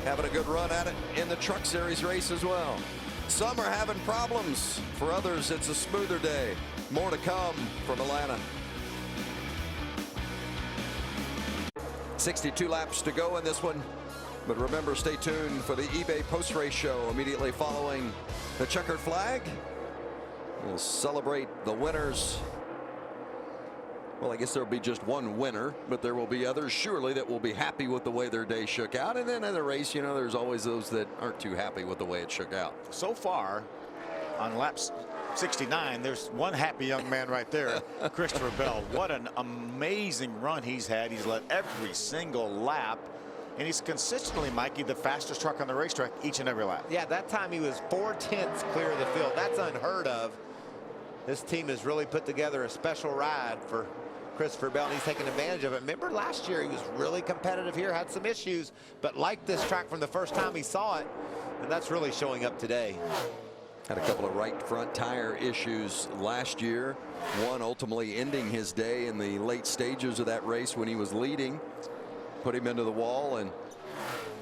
having a good run at it in the Truck Series race as well. Some are having problems. For others, it's a smoother day. More to come from Atlanta. 62 laps to go in this one. But remember, stay tuned for the eBay post-race show immediately following the checkered flag. We'll celebrate the winners. Well, I guess there'll be just one winner, but there will be others surely that will be happy with the way their day shook out. And then in the race, you know, there's always those that aren't too happy with the way it shook out. So far on laps 69, there's one happy young man right there, Christopher Bell. What an amazing run he's had. He's led every single lap. And he's consistently, Mikey, the fastest truck on the racetrack each and every lap. Yeah, that time he was 4/10 clear of the field. That's unheard of. This team has really put together a special ride for Christopher Bell, and he's taken advantage of it. Remember last year he was really competitive here, had some issues, but liked this track from the first time he saw it, and that's really showing up today. Had a couple of right front tire issues last year. One ultimately ending his day in the late stages of that race when he was leading. Put him into the wall, and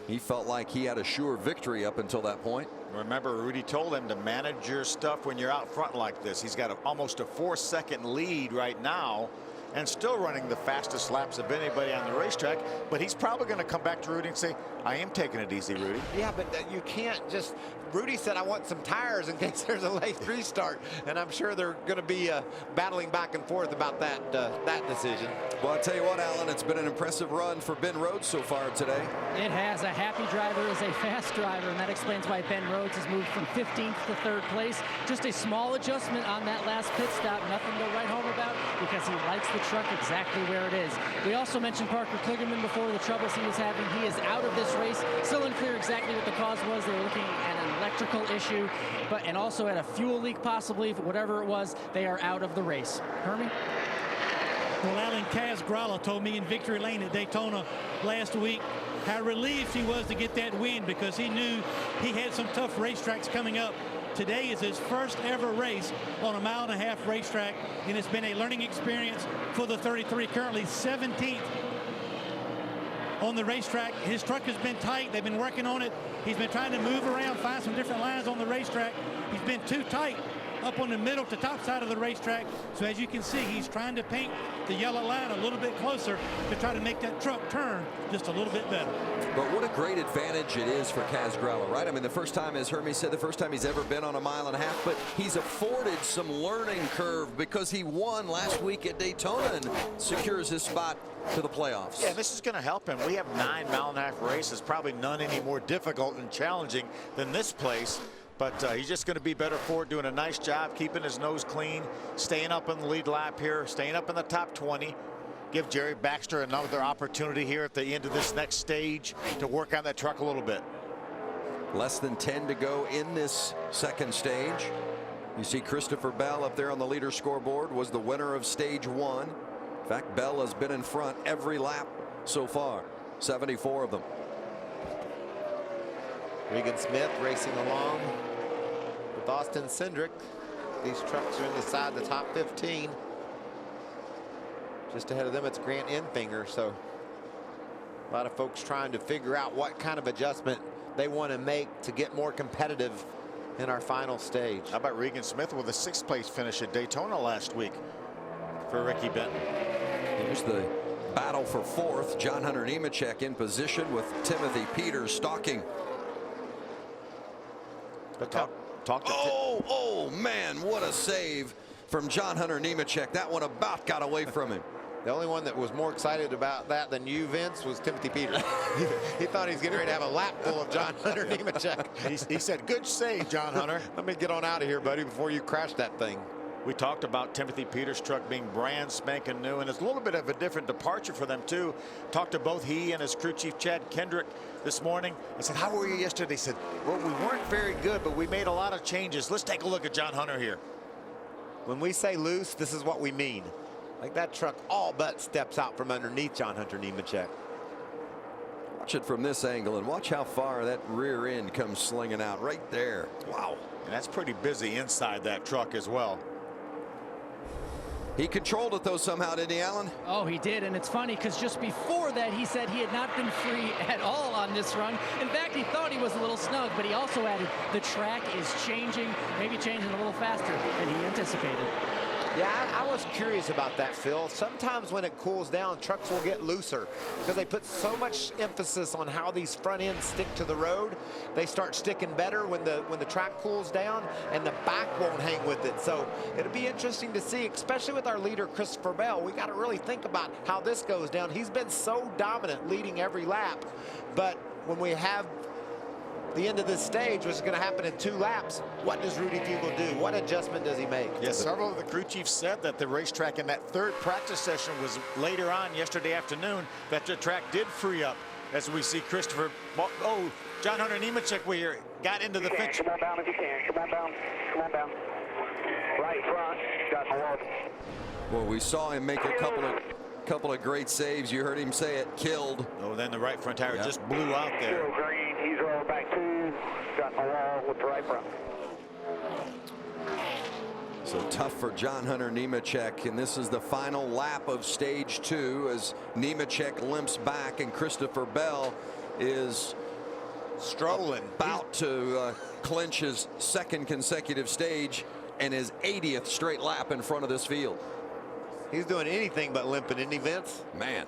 he felt like he had a sure victory up until that point. Remember, Rudy told him to manage your stuff when you're out front like this. He's got almost a 4-second lead right now and still running the fastest laps of anybody on the racetrack. But he's probably going to come back to Rudy and say, I am taking it easy, Rudy. Yeah, but you can't just. Rudy said, I want some tires in case there's a late restart, and I'm sure they're going to be battling back and forth about that decision. Well, I'll tell you what, Alan, it's been an impressive run for Ben Rhodes so far today. It has. A happy driver is a fast driver, and that explains why Ben Rhodes has moved from 15th to 3rd place. Just a small adjustment on that last pit stop. Nothing to write home about because he likes the truck exactly where it is. We also mentioned Parker Kligerman before, the troubles he was having. He is out of this race. Still unclear exactly what the cause was. They were looking at an electrical issue, and also at a fuel leak possibly. Whatever it was, they are out of the race. Hermie? Well, Alan, Kaz Gralla told me in Victory Lane at Daytona last week how relieved he was to get that win because he knew he had some tough racetracks coming up. Today is his first ever race on a 1.5-mile racetrack, and it's been a learning experience for the 33, currently 17th on the racetrack. His truck has been tight. They've been working on it. He's been trying to move around, find some different lines on the racetrack. He's been too tight up on the middle to top side of the racetrack. So as you can see, he's trying to paint the yellow line a little bit closer to try to make that truck turn just a little bit better. But what a great advantage it is for Kaz Grella, right? I mean, the first time, as Hermie said, the first time he's ever been on a mile and a half, but he's afforded some learning curve because he won last week at Daytona and secures his spot to the playoffs. Yeah, this is going to help him. We have 9 mile-and-a-half races, probably none any more difficult and challenging than this place. But he's just going to be better for it, doing a nice job, keeping his nose clean, staying up in the lead lap here, staying up in the top 20. Give Jerry Baxter another opportunity here at the end of this next stage to work on that truck a little bit. Less than 10 to go in this second stage. You see Christopher Bell up there on the leader scoreboard, was the winner of stage 1. In fact, Bell has been in front every lap so far, 74 of them. Regan Smith racing along with Austin Cindric. These trucks are inside the top 15. Just ahead of them, it's Grant Enfinger. So a lot of folks trying to figure out what kind of adjustment they want to make to get more competitive in our final stage. How about Regan Smith with a 6th place finish at Daytona last week for Ricky Benton? Here's the battle for 4th. John Hunter Nemechek in position with Timothy Peters stalking. Oh man, what a save from John Hunter Nemechek. That one about got away from him. The only one that was more excited about that than you, Vince, was Timothy Peters. He thought he was getting ready to have a lap full of John Hunter Nemechek. He said, good save, John Hunter. Let me get on out of here, buddy, before you crash that thing. We talked about Timothy Peters' truck being brand spanking new, and it's a little bit of a different departure for them, too. Talked to both he and his crew chief, Chad Kendrick, this morning. I said, how were you yesterday? He said, well, we weren't very good, but we made a lot of changes. Let's take a look at John Hunter here. When we say loose, this is what we mean. Like that truck all but steps out from underneath John Hunter Nemechek. Watch it from this angle and watch how far that rear end comes slinging out right there. Wow. And that's pretty busy inside that truck as well. He controlled it though somehow, didn't he, Alan? Oh, he did, and it's funny because just before that he said he had not been free at all on this run. In fact, he thought he was a little snug, but he also added the track is changing, maybe changing a little faster than he anticipated. Yeah, I was curious about that, Phil. Sometimes when it cools down, trucks will get looser because they put so much emphasis on how these front ends stick to the road. They start sticking better when the track cools down, and the back won't hang with it. So it'll be interesting to see, especially with our leader, Christopher Bell. We got to really think about how this goes down. He's been so dominant leading every lap, but when we have the end of this stage, which is going to happen in 2 laps, what does Rudy Fugle do? What adjustment does he make? Yes, several of the crew chiefs said that the racetrack in that 3rd practice session was later on yesterday afternoon, that the track did free up as we see Christopher. Oh, John Hunter Nemechek, we got into the fence. Come on down if you can. Come on down. Come on down. Right front. Got my wall. Well, we saw him make a couple of great saves. You heard him say it, killed. Oh, then the right front tire just blew out there. Still green. He's rolled back 2. Got my wall with the right front. So tough for John Hunter Nemechek, and this is the final lap of stage 2 as Nemechek limps back and Christopher Bell is strolling, about to clinch his 2nd consecutive stage and his 80th straight lap in front of this field. He's doing anything but limping, isn't he, Vince? Man.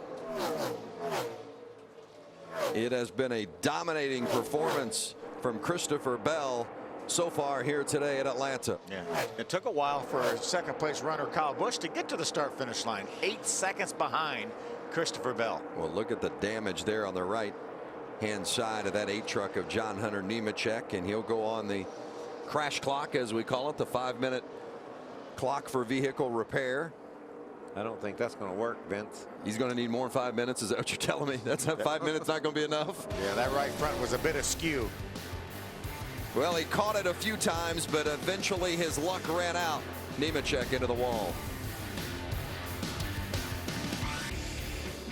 It has been a dominating performance from Christopher Bell so far here today at Atlanta. Yeah, it took a while for 2nd place runner Kyle Busch to get to the start finish line. 8 seconds behind Christopher Bell. Well, look at the damage there on the right hand side of that 8 truck of John Hunter Nemechek, and he'll go on the crash clock, as we call it, the 5-minute clock for vehicle repair. I don't think that's going to work, Vince. He's going to need more than 5 minutes. Is that what you're telling me? That's not 5 minutes not going to be enough? Yeah, that right front was a bit askew. Well, he caught it a few times, but eventually his luck ran out. Nemechek into the wall.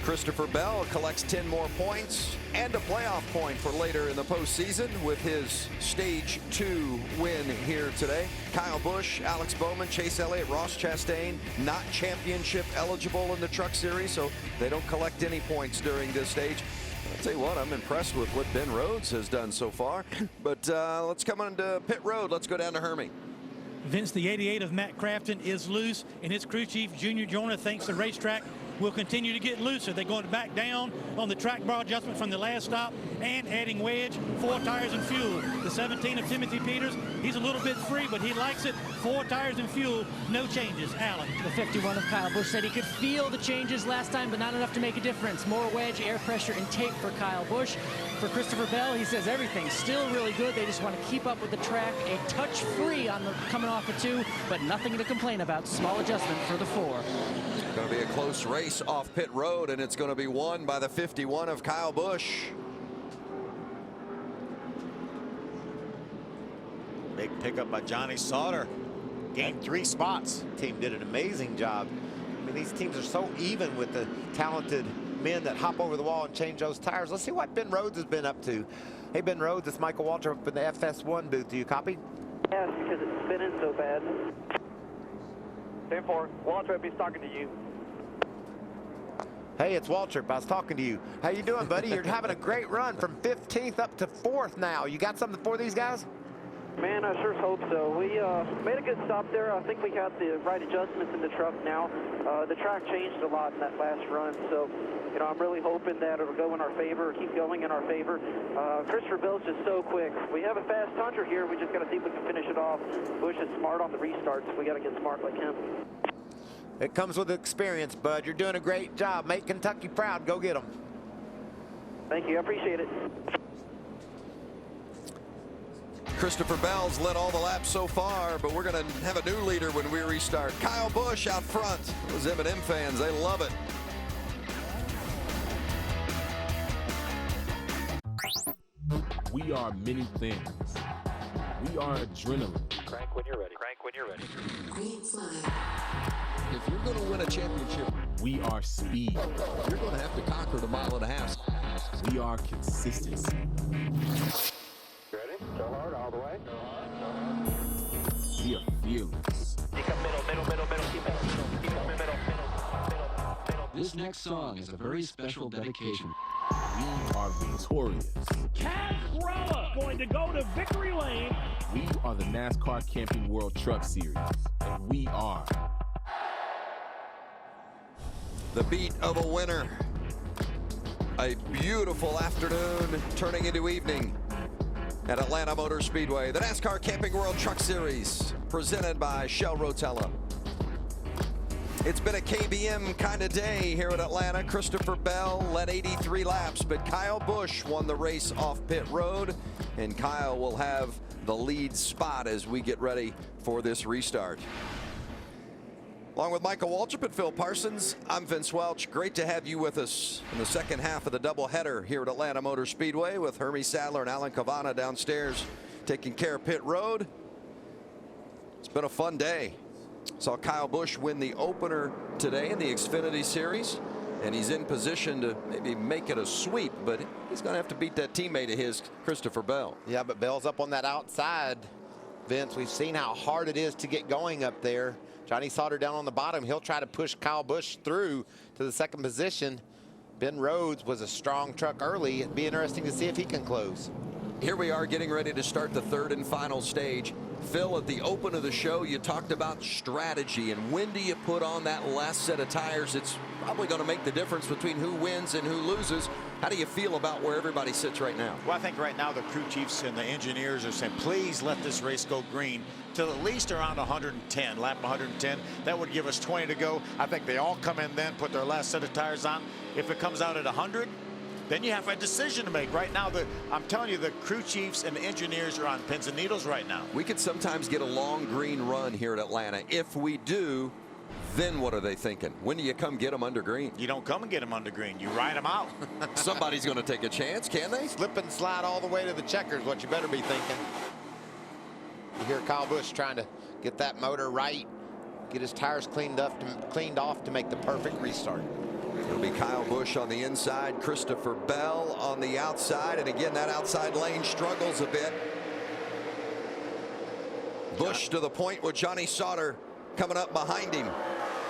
Christopher Bell collects 10 more points and a playoff point for later in the postseason with his stage 2 win here today. Kyle Busch, Alex Bowman, Chase Elliott, Ross Chastain not championship eligible in the Truck Series, so they don't collect any points during this stage. I'll tell you what, I'm impressed with what Ben Rhodes has done so far. But let's come on to pit road. Let's go down to Hermie. Vince, the 88 of Matt Crafton is loose, and his crew chief, Junior Joyner, thinks the racetrack will continue to get looser. They're going back down on the track bar adjustment from the last stop and adding wedge, 4 tires and fuel. The 17 of Timothy Peters, he's a little bit free, but he likes it. 4 tires and fuel, no changes. Alan. The 51 of Kyle Busch said he could feel the changes last time, but not enough to make a difference. More wedge, air pressure, and tape for Kyle Busch. For Christopher Bell, he says everything's still really good. They just want to keep up with the track. A touch free on the coming off the 2, but nothing to complain about. Small adjustment for the 4. Going to be a close race off pit road, and it's going to be won by the 51 of Kyle Busch. Big pickup by Johnny Sauter. Gained 3 spots. Team did an amazing job. I mean, these teams are so even with the talented men that hop over the wall and change those tires. Let's see what Ben Rhodes has been up to. Hey, Ben Rhodes, it's Michael Walter up in the FS1 booth. Do you copy? Yes, because it's spinning so bad. 10-4. Waltrip, he's talking to you. Hey, it's Waltrip. I was talking to you. How you doing, buddy? You're having a great run from 15th up to 4th now. You got something for these guys? Man, I sure hope so. We made a good stop there. I think we got the right adjustments in the truck now. The track changed a lot in that last run, so you know, I'm really hoping that it'll go in our favor, or keep going in our favor. Christopher Bell's just so quick. We have a fast hunter here. We just got to see if we can finish it off. Busch is smart on the restarts. We got to get smart like him. It comes with experience, bud. You're doing a great job. Make Kentucky proud. Go get them. Thank you. I appreciate it. Christopher Bell's led all the laps so far, but we're going to have a new leader when we restart. Kyle Busch out front. Those M&M fans, they love it. We are many things. We are adrenaline. Crank when you're ready. Crank when you're ready. Green flag. If you're going to win a championship, We are speed. you're going to have to conquer the 1.5 miles. We are consistency. Ready? Go hard all the way. We are fearless. Keep up middle. Keep up middle. This next song is a very special dedication. We are victorious. Casrella going to go to victory lane. We are the NASCAR Camping World Truck Series, and we are The beat of a winner. A beautiful afternoon turning into evening at Atlanta Motor Speedway. The NASCAR Camping World Truck Series presented by Shell Rotella. It's been a KBM kind of day here at Atlanta. Christopher Bell led 83 laps, but Kyle Busch won the race off pit road, and Kyle will have the lead spot as we get ready for this restart. Along with Michael Waltrip and Phil Parsons, I'm Vince Welch. Great to have you with us in the second half of the doubleheader here at Atlanta Motor Speedway with Hermie Sadler and Alan Cavana downstairs taking care of pit road. It's been a fun day. Saw Kyle Busch win the opener today in the Xfinity Series, and he's in position to maybe make it a sweep, but he's going to have to beat that teammate of his, Christopher Bell. Yeah, but Bell's up on that outside, Vince. We've seen how hard it is to get going up there. Johnny Sauter down on the bottom. He'll try to push Kyle Busch through to the second position. Ben Rhodes was a strong truck early. It'd be interesting to see if he can close. Here we are getting ready to start the third and final stage. Phil, at the open of the show, you talked about strategy and when do you put on that last set of tires. It's probably going to make the difference between who wins and who loses. How do you feel about where everybody sits right now? Well, I think right now the crew chiefs and the engineers are saying, please let this race go green till at least around 110, lap 110. That would give us 20 to go. I think they all come in then, put their last set of tires on. If it comes out at 100, then you have a decision to make. Right now, I'm telling you, the crew chiefs and the engineers are on pins and needles right now. We could sometimes get a long green run here at Atlanta. If we do, then what are they thinking? When do you come get them under green? You don't come and get them under green. You ride them out. Somebody's going to take a chance, can they? Slip and slide all the way to the checkers, what you better be thinking. You hear Kyle Busch trying to get that motor right, get his tires cleaned off to make the perfect restart. It'll be Kyle Busch on the inside, Christopher Bell on the outside, and again that outside lane struggles a bit. Busch to the point with Johnny Sauter coming up behind him.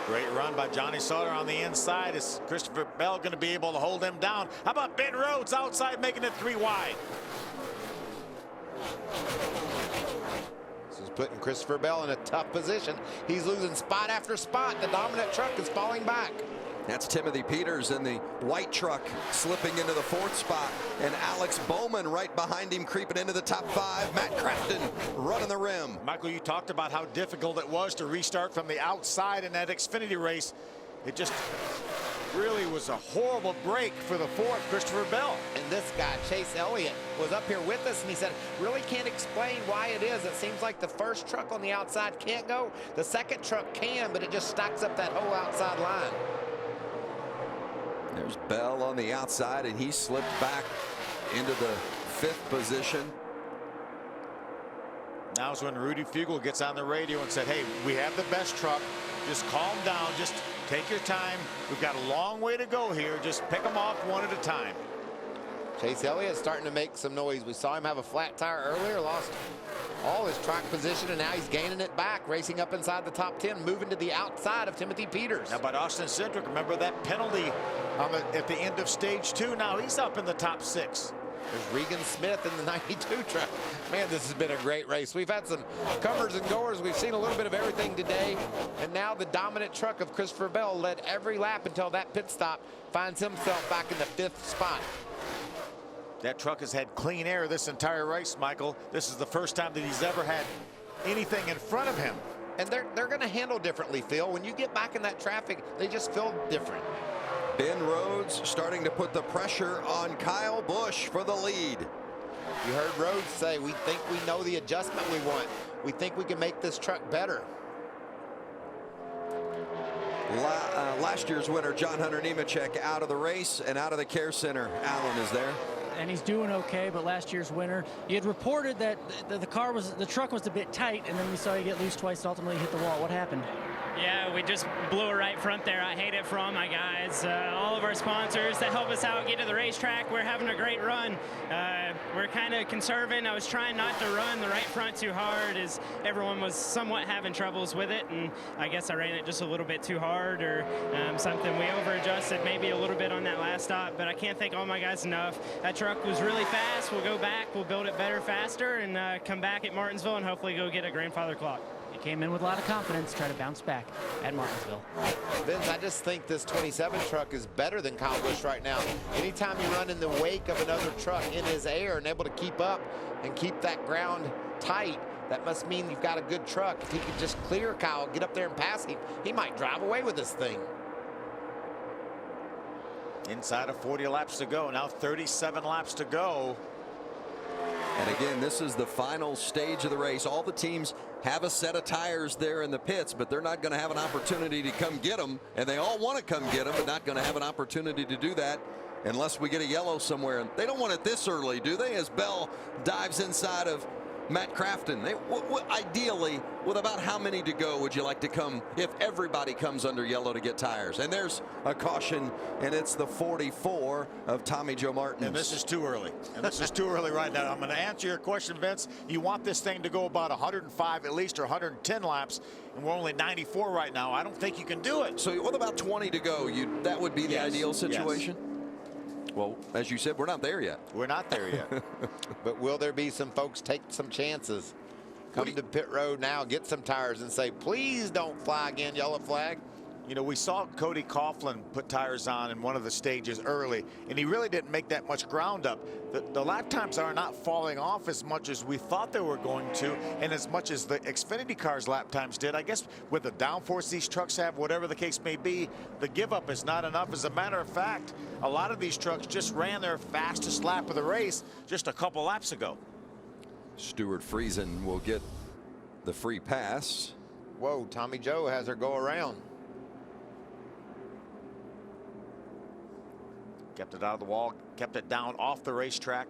Great run by Johnny Sauter on the inside. Is Christopher Bell going to be able to hold him down? How about Ben Rhodes outside making it 3 wide? This is putting Christopher Bell in a tough position. He's losing spot after spot. The dominant truck is falling back. That's Timothy Peters in the white truck slipping into the 4th spot, and Alex Bowman right behind him creeping into the top 5. Matt Crafton running the rim. Michael, you talked about how difficult it was to restart from the outside in that Xfinity race. It just really was a horrible break for the 4th, Christopher Bell. And this guy, Chase Elliott, was up here with us, and he said, really can't explain why it is. It seems like the first truck on the outside can't go. The second truck can, but it just stacks up that whole outside line. There's Bell on the outside, and he slipped back into the 5th position. Now's when Rudy Fugle gets on the radio and said, hey, we have the best truck. Just calm down. Just take your time. We've got a long way to go here. Just pick them off one at a time. Chase Elliott's starting to make some noise. We saw him have a flat tire earlier, lost all his track position, and now he's gaining it back, racing up inside the top 10, moving to the outside of Timothy Peters. Now, but Austin Cindric, remember that penalty at the end of stage 2. Now he's up in the top 6. There's Regan Smith in the 92 truck. Man, this has been a great race. We've had some comers and goers. We've seen a little bit of everything today. And now the dominant truck of Christopher Bell led every lap until that pit stop, finds himself back in the 5th spot. That truck has had clean air this entire race, Michael. This is the first time that he's ever had anything in front of him. And they're going to handle differently, Phil. When you get back in that traffic, they just feel different. Ben Rhodes starting to put the pressure on Kyle Busch for the lead. You heard Rhodes say, we think we know the adjustment we want. We think we can make this truck better. Last year's winner, John Hunter Nemechek, out of the race and out of the care center. Allen is there. And he's doing okay, but last year's winner, you had reported that the truck was a bit tight, and then we saw you get loose twice, ultimately hit the wall. What happened? Yeah, we just blew it right front there. I hate it for all my guys, all of our sponsors that help us out get to the racetrack. We're having a great run. We're kind of conserving. I was trying not to run the right front too hard, as everyone was somewhat having troubles with it, and I guess I ran it just a little bit too hard or something. We over-adjusted maybe a little bit on that last stop, but I can't thank all my guys enough. That truck was really fast. We'll go back, we'll build it better, faster, and come back at Martinsville and hopefully go get a grandfather clock. You came in with a lot of confidence, try to bounce back at Martinsville. Vince, I just think this 27 truck is better than Kyle Busch right now. Anytime you run in the wake of another truck in his air and able to keep up and keep that ground tight, that must mean you've got a good truck. If he could just clear Kyle, get up there and pass him, he might drive away with this thing. Inside of 40 laps to go. Now 37 laps to go. And again, this is the final stage of the race. All the teams have a set of tires there in the pits, but they're not going to have an opportunity to come get them. And they all want to come get them, but not going to have an opportunity to do that unless we get a yellow somewhere. And they don't want it this early, do they? As Bell dives inside of Matt Crafton. Ideally, with about how many to go would you like to come if everybody comes under yellow to get tires? And there's a caution, and it's the 44 of Tommy Joe Martin. And this is too early. And this is too early right now. I'm going to answer your question, Vince. You want this thing to go about 105 at least, or 110 laps, and we're only 94 right now. I don't think you can do it. So what about 20 to go? That would be the ideal situation? Yes. Well, as you said, we're not there yet. We're not there yet. But will there be some folks take some chances? Come to pit road now, get some tires and say, please don't fly again, yellow flag. You know, we saw Cody Coughlin put tires on in one of the stages early, and he really didn't make that much ground up. The lap times are not falling off as much as we thought they were going to, and as much as the Xfinity cars lap times did. I guess with the downforce these trucks have, whatever the case may be, the give up is not enough. As a matter of fact, a lot of these trucks just ran their fastest lap of the race just a couple laps ago. Stuart Friesen will get the free pass. Whoa, Tommy Joe has her go around. Kept it out of the wall, kept it down off the racetrack.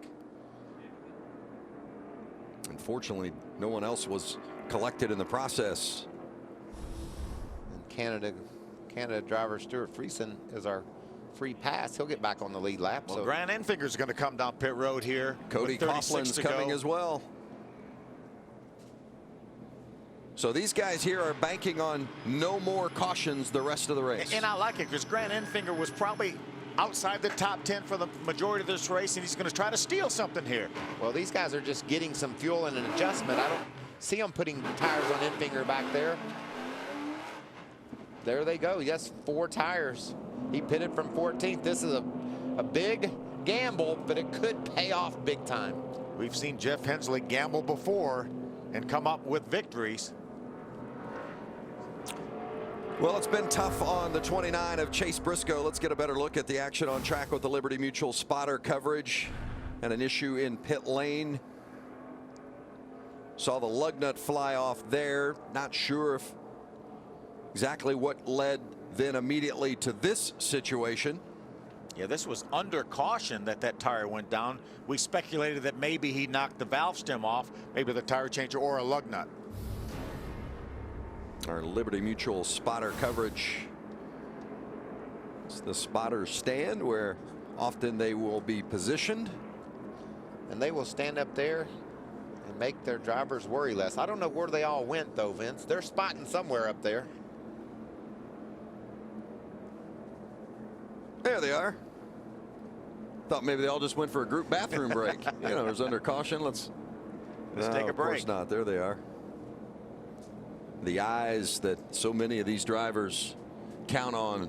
Unfortunately, no one else was collected in the process. And Canada driver Stuart Friesen is our free pass. He'll get back on the lead lap. Well, so Grant Enfinger's going to come down pit road here. Cody Coughlin's coming as well. So these guys here are banking on no more cautions the rest of the race. And I like it because Grant Enfinger was probably outside the top 10 for the majority of this race, and he's going to try to steal something here. Well, these guys are just getting some fuel and an adjustment. see him putting tires on Enfinger back there. There they go. Yes, 4 tires. He pitted from 14th. This is a big gamble, but it could pay off big time. We've seen Jeff Hensley gamble before and come up with victories. Well, it's been tough on the 29 of Chase Briscoe. Let's get a better look at the action on track with the Liberty Mutual spotter coverage and an issue in pit lane. Saw the lug nut fly off there. Not sure if exactly what led then immediately to this situation. Yeah, this was under caution that tire went down. We speculated that maybe he knocked the valve stem off, maybe the tire changer or a lug nut. Our Liberty Mutual spotter coverage. It's the spotter stand where often they will be positioned. And they will stand up there and make their drivers worry less. I don't know where they all went, though, Vince. They're spotting somewhere up there. There they are. Thought maybe they all just went for a group bathroom break. You know, it was under caution. Let's take a break. Of course not. There they are. The eyes that so many of these drivers count on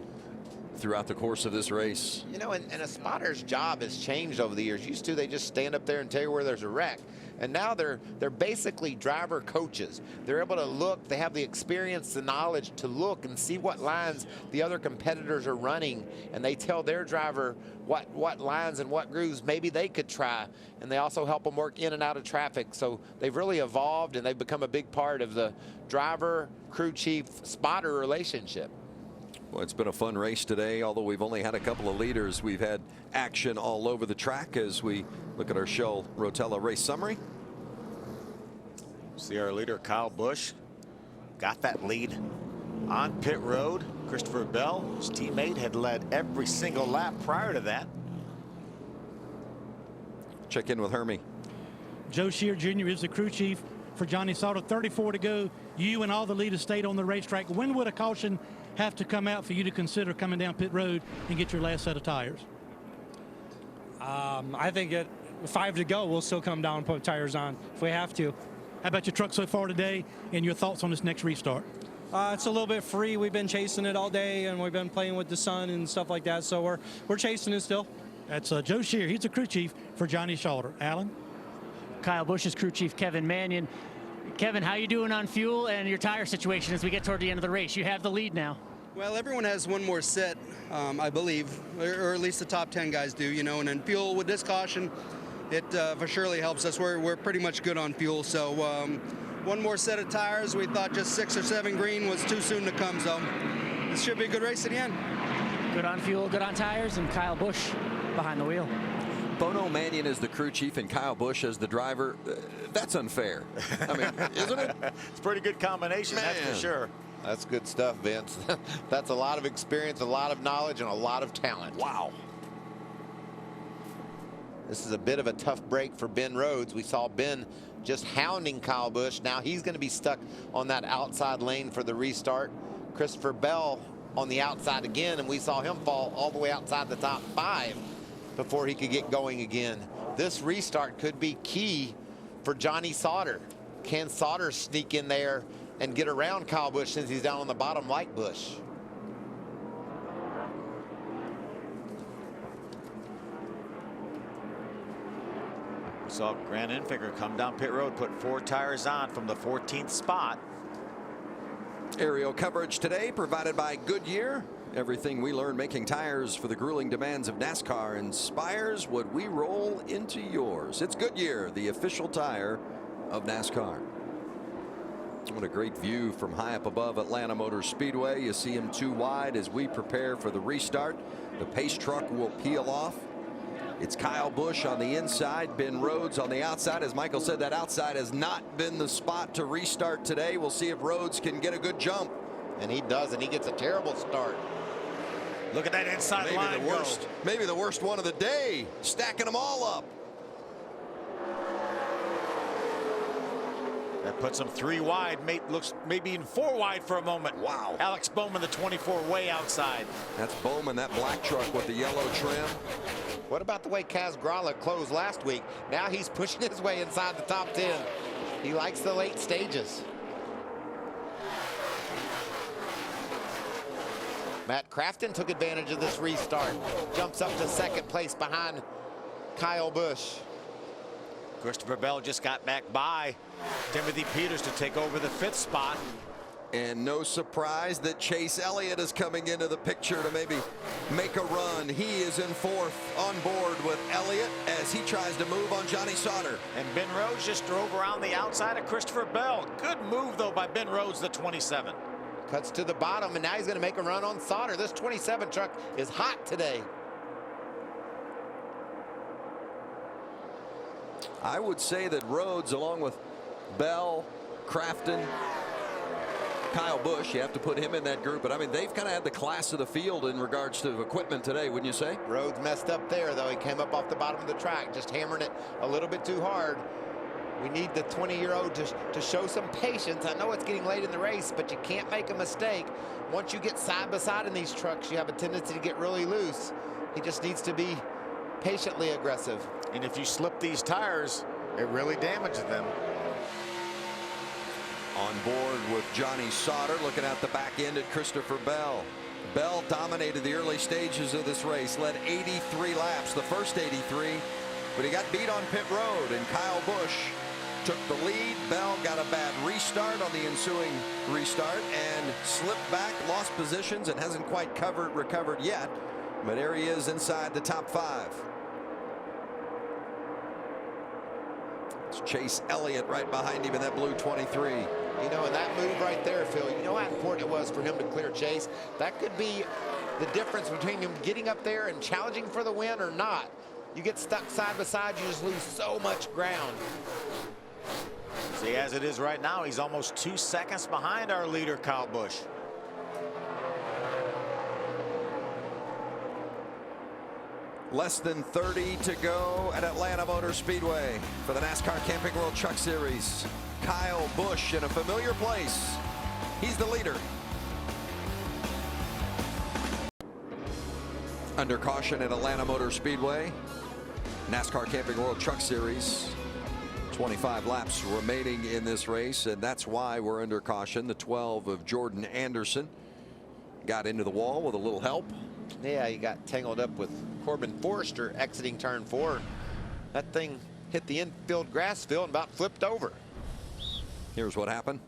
throughout the course of this race. You know, and a spotter's job has changed over the years. Used to, they just stand up there and tell you where there's a wreck. And now they're basically driver coaches. They're able to look, they have the experience, the knowledge to look and see what lines the other competitors are running, and they tell their driver what lines and what grooves maybe they could try, and they also help them work in and out of traffic. So they've really evolved, and they've become a big part of the driver, crew chief, spotter relationship. Well, it's been a fun race today. Although we've only had a couple of leaders, we've had action all over the track as we look at our Shell Rotella race summary. See our leader Kyle Busch got that lead on pit road. Christopher Bell, his teammate, had led every single lap prior to that. Check in with Hermie. Joe Shear Jr. is the crew chief for Johnny Sauter. 34 to go. You and all the leaders stayed on the racetrack. When would a caution have to come out for you to consider coming down pit road and get your last set of tires? I think at 5 to go, we'll still come down and put tires on if we have to. How about your truck so far today and your thoughts on this next restart? It's a little bit free. We've been chasing it all day, and we've been playing with the sun and stuff like that, so we're chasing it still. That's Joe Shear. He's the crew chief for Johnny Sauter. Alan? Kyle Busch's crew chief, Kevin Mannion. Kevin, how you doing on fuel and your tire situation as we get toward the end of the race? You have the lead now. Well, everyone has one more set, I believe, or at least the top 10 guys do, you know, and then fuel with this caution, it for surely helps us. We're pretty much good on fuel, so one more set of tires. We thought just 6 or 7 green was too soon to come, so this should be a good race at the end. Good on fuel, good on tires, and Kyle Busch behind the wheel. Bono Mannion is the crew chief and Kyle Busch as the driver. That's unfair. I mean, isn't it? It's a pretty good combination, man. That's for sure. That's good stuff, Vince. That's a lot of experience, a lot of knowledge, and a lot of talent. Wow. This is a bit of a tough break for Ben Rhodes. We saw Ben just hounding Kyle Busch. Now he's going to be stuck on that outside lane for the restart. Christopher Bell on the outside again, and we saw him fall all the way outside the top 5 before he could get going again. This restart could be key for Johnny Sauter. Can Sauter sneak in there and get around Kyle Busch since he's down on the bottom like Busch? We saw Grant Enfinger come down pit road, put 4 tires on from the 14th spot. Aerial coverage today provided by Goodyear. Everything we learn making tires for the grueling demands of NASCAR inspires what we roll into yours. It's Goodyear, the official tire of NASCAR. What a great view from high up above Atlanta Motor Speedway. You see him 2 wide as we prepare for the restart. The pace truck will peel off. It's Kyle Busch on the inside, Ben Rhodes on the outside. As Michael said, that outside has not been the spot to restart today. We'll see if Rhodes can get a good jump. And he does, and he gets a terrible start. Look at that inside line. Maybe the worst one of the day, stacking them all up. That puts him 3 wide, looks maybe even 4 wide for a moment. Wow. Alex Bowman, the 24, way outside. That's Bowman, that black truck with the yellow trim. What about the way Kaz Grala closed last week? Now he's pushing his way inside the top 10. He likes the late stages. Matt Crafton took advantage of this restart. Jumps up to second place behind Kyle Busch. Christopher Bell just got back by Timothy Peters to take over the 5th spot. And no surprise that Chase Elliott is coming into the picture to maybe make a run. He is in 4th on board with Elliott as he tries to move on Johnny Sauter. And Ben Rhodes just drove around the outside of Christopher Bell. Good move, though, by Ben Rhodes, the 27. Cuts to the bottom, and now he's going to make a run on Sauter. This 27 truck is hot today. I would say that Rhodes, along with Bell, Crafton, Kyle Busch, you have to put him in that group, but I mean, they've kind of had the class of the field in regards to equipment today, wouldn't you say? Rhodes messed up there, though. He came up off the bottom of the track, just hammering it a little bit too hard. We need the 20-year-old to show some patience. I know it's getting late in the race, but you can't make a mistake. Once you get side by side in these trucks, you have a tendency to get really loose. He just needs to be patiently aggressive. And if you slip these tires, it really damages them. On board with Johnny Sauter, looking at the back end at Christopher Bell. Bell dominated the early stages of this race, led 83 laps, the first 83, but he got beat on pit road, and Kyle Busch took the lead. Bell got a bad restart on the ensuing restart and slipped back, lost positions, and hasn't quite recovered yet, but there he is inside the top 5. It's Chase Elliott right behind him in that blue 23. You know, and that move right there, Phil, you know how important it was for him to clear Chase? That could be the difference between him getting up there and challenging for the win or not. You get stuck side by side, you just lose so much ground. See, as it is right now, he's almost 2 seconds behind our leader, Kyle Busch. Less than 30 to go at Atlanta Motor Speedway for the NASCAR Camping World Truck Series. Kyle Busch in a familiar place. He's the leader. Under caution at Atlanta Motor Speedway. NASCAR Camping World Truck Series. 25 laps remaining in this race, and that's why we're under caution. The 12 of Jordan Anderson got into the wall with a little help. Yeah, he got tangled up with Corbin Forrester exiting turn 4. That thing hit the infield grass field and about flipped over. Here's what happened.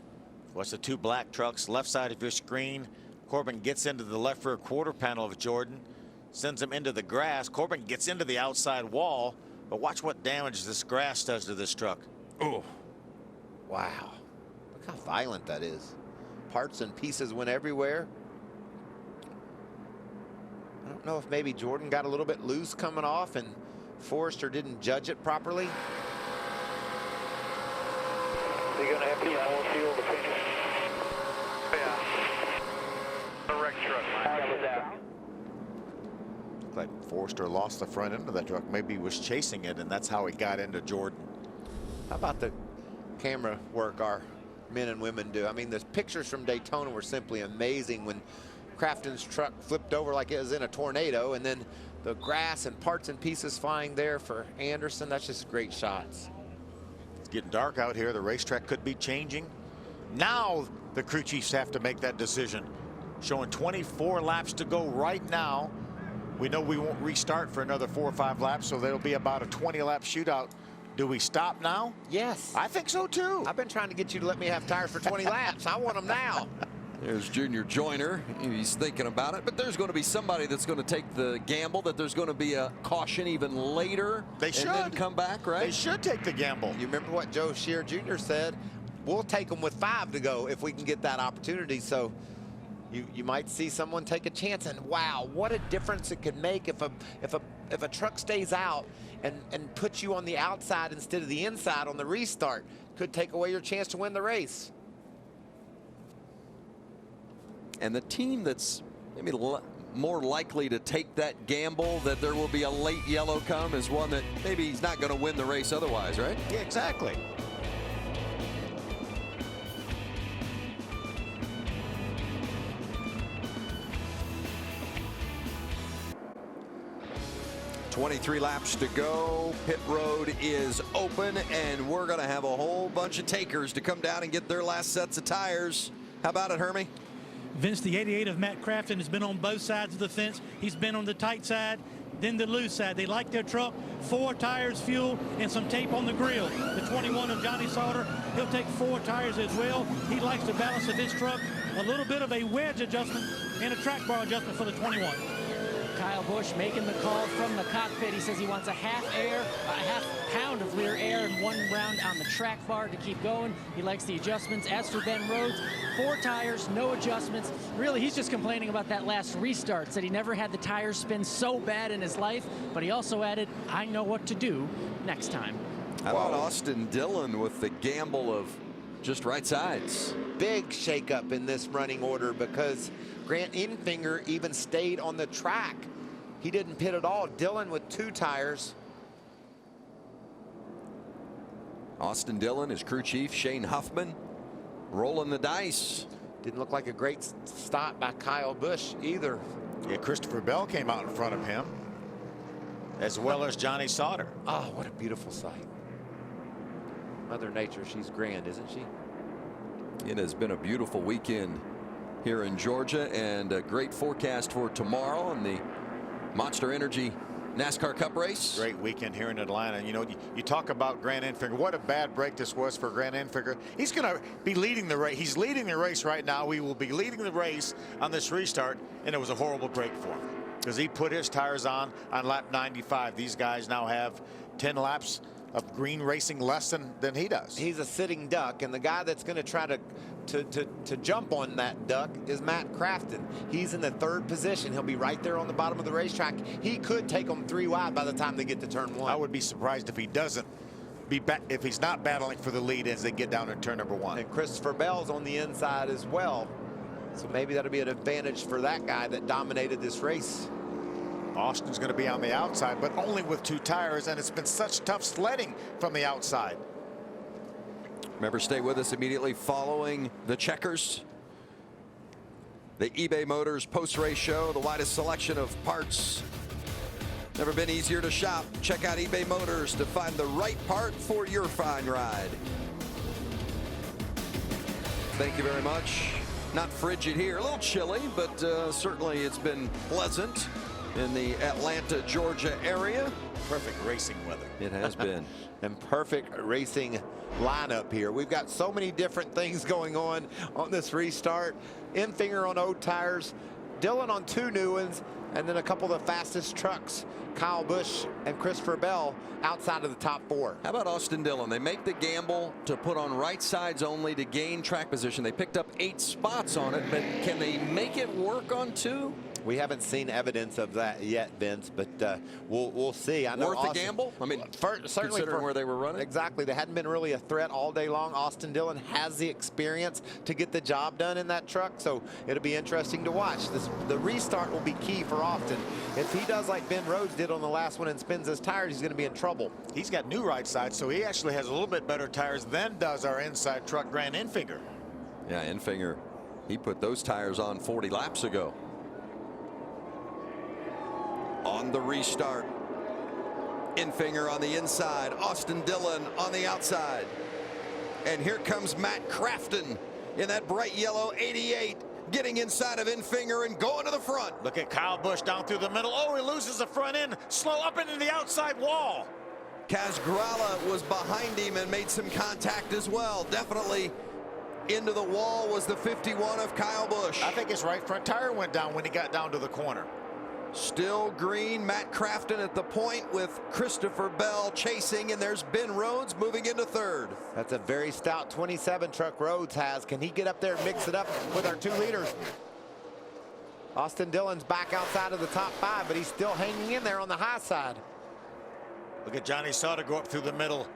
What's the 2 black trucks left side of your screen? Corbin gets into the left rear quarter panel of Jordan, sends him into the grass. Corbin gets into the outside wall, but watch what damage this grass does to this truck. Oh, wow. Look how violent that is. Parts and pieces went everywhere. I don't know if maybe Jordan got a little bit loose coming off and Forrester didn't judge it properly. You're going to have to use more fuel to finish. Yeah. The wreck truck, Mike. Looked like Forrester lost the front end of that truck. Maybe he was chasing it, and that's how he got into Jordan. How about the camera work our men and women do? I mean, the pictures from Daytona were simply amazing when Crafton's truck flipped over like it was in a tornado, and then the grass and parts and pieces flying there for Anderson. That's just great shots. It's getting dark out here. The racetrack could be changing. Now the crew chiefs have to make that decision. Showing 24 laps to go right now. We know we won't restart for another 4 or 5 laps, so there'll be about a 20-lap shootout. Do we stop now? Yes. I think so, too. I've been trying to get you to let me have tires for 20 laps. I want them now. There's Junior Joyner. He's thinking about it, but there's going to be somebody that's going to take the gamble that there's going to be a caution even later. They should. And then come back, right? They should take the gamble. You remember what Joe Shear Jr. said? We'll take them with 5 to go if we can get that opportunity. So you might see someone take a chance, and wow, what a difference it could make if a truck stays out and puts you on the outside instead of the inside on the restart. Could take away your chance to win the race. And the team that's maybe more likely to take that gamble that there will be a late yellow come is one that maybe he's not going to win the race otherwise, right? Yeah, exactly. 23 laps to go. Pit road is open, and we're going to have a whole bunch of takers to come down and get their last sets of tires. How about it, Hermie? Vince, the 88 of Matt Crafton has been on both sides of the fence. He's been on the tight side, then the loose side. They like their truck. 4 tires, fuel, and some tape on the grill. The 21 of Johnny Sauter, he'll take 4 tires as well. He likes the balance of his truck. A little bit of a wedge adjustment and a track bar adjustment for the 21. Kyle Busch making the call from the cockpit. He says he wants a half pound of rear air and 1 round on the track bar to keep going. He likes the adjustments. As for Ben Rhodes, 4 tires, no adjustments. Really, he's just complaining about that last restart. Said he never had the tires spin so bad in his life, but he also added, I know what to do next time. How about Austin Dillon with the gamble of just right sides? Big shakeup in this running order because Grant Enfinger even stayed on the track. He didn't pit at all. Dillon with 2 tires. Austin Dillon, his crew chief, Shane Huffman, rolling the dice. Didn't look like a great stop by Kyle Busch either. Yeah, Christopher Bell came out in front of him, as well as Johnny Sauter. Oh, what a beautiful sight. Mother Nature, she's grand, isn't she? It has been a beautiful weekend here in Georgia, and a great forecast for tomorrow on the Monster Energy NASCAR Cup race. Great weekend here in Atlanta. You know, you talk about Grant Enfinger. What a bad break this was for Grant Enfinger. He's going to be leading the race. He's leading the race right now. We will be leading the race on this restart, and it was a horrible break for him because he put his tires on lap 95. These guys now have 10 laps of green racing less than he does. He's a sitting duck, and the guy that's going to try to jump on that duck is Matt Crafton. He's in the 3rd position. He'll be right there on the bottom of the racetrack. He could take them 3 wide by the time they get to turn 1. I would be surprised if he doesn't if he's not battling for the lead as they get down to turn number 1. And Christopher Bell's on the inside as well, so maybe that'll be an advantage for that guy that dominated this race. Austin's going to be on the outside, but only with 2 tires, and it's been such tough sledding from the outside. Remember, stay with us immediately following the checkers. The eBay Motors post-race show, the widest selection of parts. Never been easier to shop. Check out eBay Motors to find the right part for your fine ride. Thank you very much. Not frigid here, a little chilly, but certainly it's been pleasant in the Atlanta, Georgia area. Perfect racing weather. It has been. And perfect racing lineup here. We've got so many different things going on this restart. Enfinger on old tires, Dillon on 2 new ones, and then a couple of the fastest trucks, Kyle Busch and Christopher Bell, outside of the top 4. How about Austin Dillon? They make the gamble to put on right sides only to gain track position. They picked up 8 spots on it, but can they make it work on 2? We haven't seen evidence of that yet, Vince, but we'll see. I know worth the gamble? I mean, certainly considering where they were running. Exactly. They hadn't been really a threat all day long. Austin Dillon has the experience to get the job done in that truck, so it'll be interesting to watch. The restart will be key for Austin. If he does like Ben Rhodes did on the last one and spins his tires, he's going to be in trouble. He's got new right sides, so he actually has a little bit better tires than does our inside truck, Grant Enfinger. Yeah, Enfinger, he put those tires on 40 laps ago. On the restart, Enfinger on the inside, Austin Dillon on the outside. And here comes Matt Crafton in that bright yellow 88, getting inside of Enfinger and going to the front. Look at Kyle Busch down through the middle. Oh, he loses the front end, slow up into the outside wall. Kaz Grala was behind him and made some contact as well. Definitely into the wall was the 51 of Kyle Busch. I think his right front tire went down when he got down to the corner. Still green. Matt Crafton at the point with Christopher Bell chasing, and there's Ben Rhodes moving into 3rd. That's a very stout 27 truck Rhodes has. Can he get up there and mix it up with our 2 leaders? Austin Dillon's back outside of the top 5, but he's still hanging in there on the high side. Look at Johnny Sauter go up through the middle.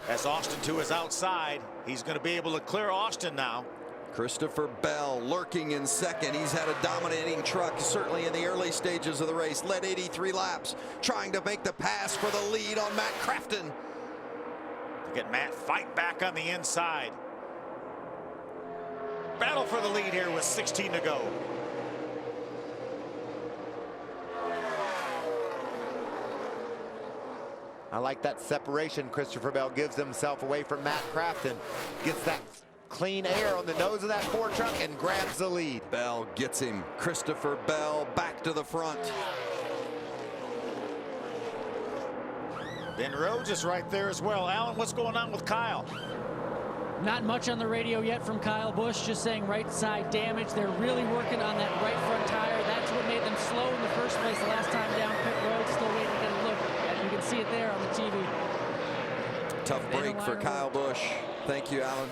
As Austin to his outside, he's going to be able to clear Austin now. Christopher Bell lurking in 2nd. He's had a dominating truck, certainly in the early stages of the race. Led 83 laps, trying to make the pass for the lead on Matt Crafton. Look at Matt fight back on the inside. Battle for the lead here with 16 to go. I like that separation Christopher Bell gives himself away from Matt Crafton. Gets that clean air on the nose of that Ford truck and grabs the lead. Bell gets him. Christopher Bell back to the front. Ben Rhodes is right there as well. Alan, what's going on with Kyle? Not much on the radio yet from Kyle Busch, just saying right side damage. They're really working on that right front tire. That's what made them slow in the first place the last time down pit road. Still waiting to get a look. And you can see it there on the TV. Tough break for Kyle Busch. Thank you, Alan.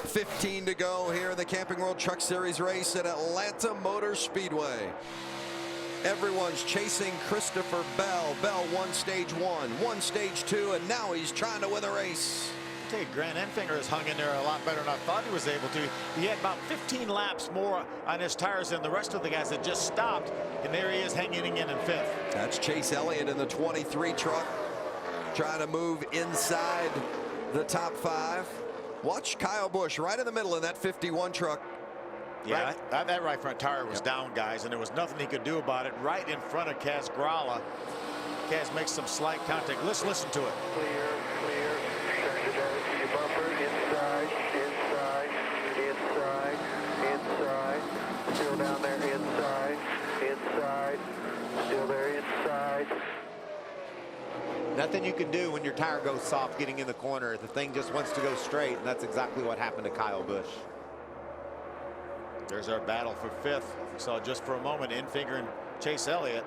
15 to go here in the Camping World Truck Series race at Atlanta Motor Speedway. Everyone's chasing Christopher Bell. Bell won stage 1, won stage 2, and now he's trying to win the race. Grant Enfinger has hung in there a lot better than I thought he was able to. He had about 15 laps more on his tires than the rest of the guys that just stopped, and there he is hanging in 5th. That's Chase Elliott in the 23 truck, trying to move inside the top 5. Watch Kyle Busch right in the middle in that 51 truck. Yeah, that right front tire was down, guys, and there was nothing he could do about it. Right in front of Kaz Grala. Kaz makes some slight contact. Let's listen to it. Clear, clear. Your bumper inside, inside, inside, inside. Still down there inside, inside. Still there inside. Nothing you can do when your tire goes soft getting in the corner. The thing just wants to go straight, and that's exactly what happened to Kyle Busch. There's our battle for 5th. We saw just for a moment Enfinger and Chase Elliott.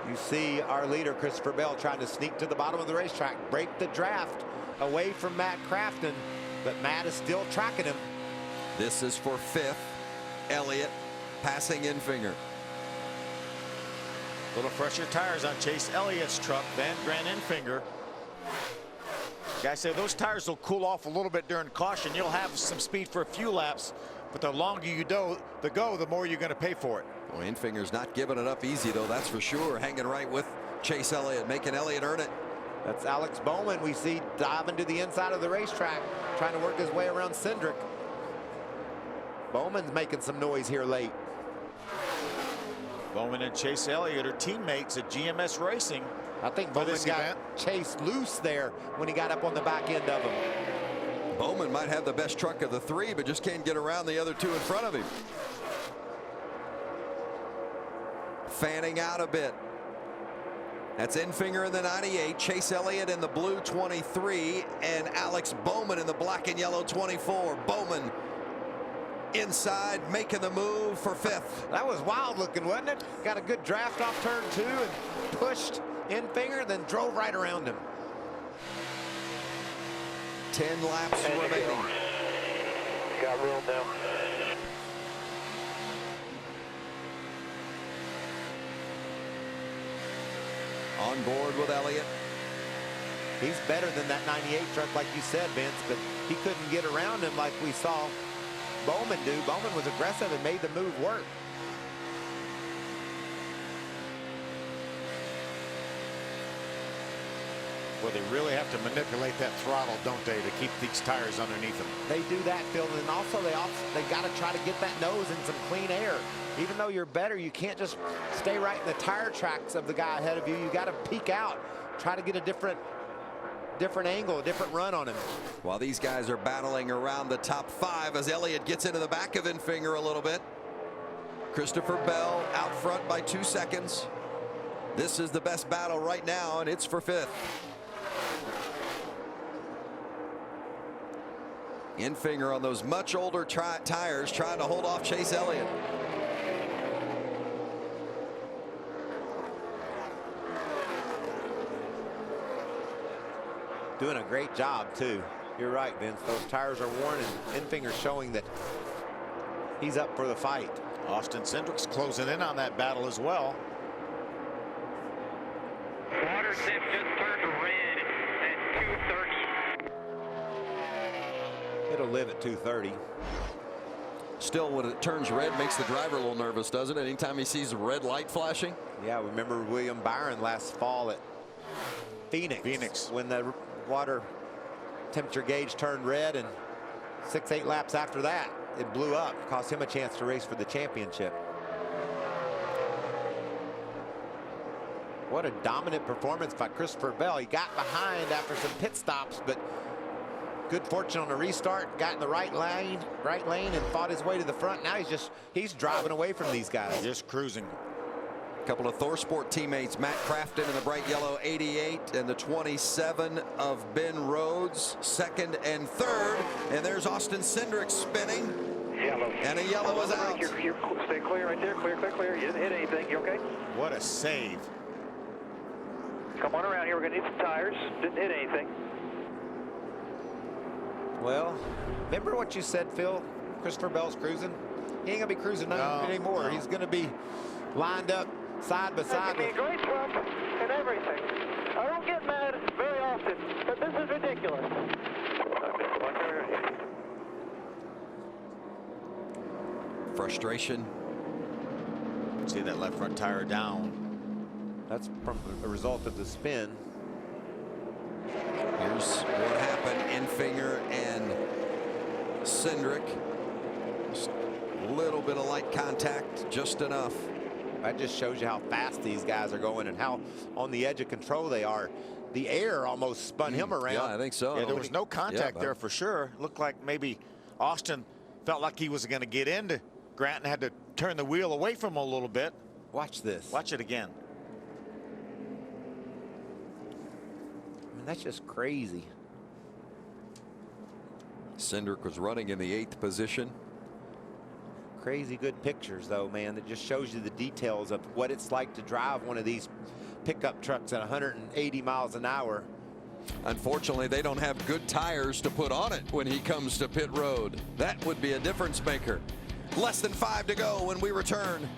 You see our leader, Christopher Bell, trying to sneak to the bottom of the racetrack, break the draft away from Matt Crafton, but Matt is still tracking him. This is for 5th. Elliott passing Enfinger. Little fresher tires on Chase Elliott's truck than Grant Enfinger. Guys say those tires will cool off a little bit during caution. You'll have some speed for a few laps, but the longer you go, the more you're going to pay for it. Well, Enfinger's not giving it up easy, though, that's for sure. Hanging right with Chase Elliott, making Elliott earn it. That's Alex Bowman we see diving to the inside of the racetrack, trying to work his way around Cindric. Bowman's making some noise here late. Bowman and Chase Elliott are teammates at GMS Racing. I think Bowman got Chase loose there when he got up on the back end of him. Bowman might have the best truck of the 3, but just can't get around the other 2 in front of him. Fanning out a bit. That's Enfinger in the 98, Chase Elliott in the blue 23, and Alex Bowman in the black and yellow 24. Bowman inside, making the move for 5th. That was wild looking, wasn't it? Got a good draft off turn 2 and pushed Enfinger, then drove right around him. 10 laps remaining. Got room now. On board with Elliott. He's better than that 98 truck, like you said, Vince, but he couldn't get around him like we saw Bowman do. Bowman was aggressive and made the move work. Well, they really have to manipulate that throttle, don't they, to keep these tires underneath them. They do that, Phil, and also they got to try to get that nose in some clean air. Even though you're better, you can't just stay right in the tire tracks of the guy ahead of you. You got to peek out, try to get a different angle, a different run on him. While these guys are battling around the top 5 as Elliott gets into the back of Enfinger a little bit. Christopher Bell out front by 2 seconds. This is the best battle right now, and it's for 5th. Enfinger on those much older tires trying to hold off Chase Elliott. Doing a great job, too. You're right, Vince. Those tires are worn, and Enfinger's showing that he's up for the fight. Austin Cindric's closing in on that battle as well. Water tip just turned red at 230. It'll live at 230. Still, when it turns red, makes the driver a little nervous, doesn't it? Anytime he sees a red light flashing. Yeah, remember William Byron last fall at Phoenix. When the water temperature gauge turned red, and 6-8 laps after that, it blew up, cost him a chance to race for the championship. What a dominant performance by Christopher Bell. He got behind after some pit stops, but good fortune on the restart. Got in the right lane, and fought his way to the front. Now he's driving away from these guys. Just cruising. A couple of Thorsport teammates, Matt Crafton in the bright yellow 88 and the 27 of Ben Rhodes, second and third. And there's Austin Cindric spinning. Yellow. And a yellow is out. You're stay clear right there. Clear. You didn't hit anything. You okay? What a save. Come on around here. We're going to need some tires. Didn't hit anything. Well, remember what you said, Phil? Christopher Bell's cruising. He ain't going to be cruising anymore. No. He's going to be lined up side by side. It's going to be a great truck and everything. I don't get mad very often, but this is ridiculous. Frustration. See that left front tire down. That's from a result of the spin. Here's what happened. Enfinger and Cindric. Just a little bit of light contact, just enough. That just shows you how fast these guys are going and how on the edge of control they are. The air almost spun him around. Yeah, I think so. Yeah, there was no contact there for sure. Looked like maybe Austin felt like he was going to get into Grant and had to turn the wheel away from him a little bit. Watch this. Watch it again. I mean, that's just crazy. Cindric was running in the 8th position. Crazy good pictures, though, man. That just shows you the details of what it's like to drive one of these pickup trucks at 180 miles an hour. Unfortunately, they don't have good tires to put on it when he comes to pit road. That would be a difference maker. Less than 5 to go when we return.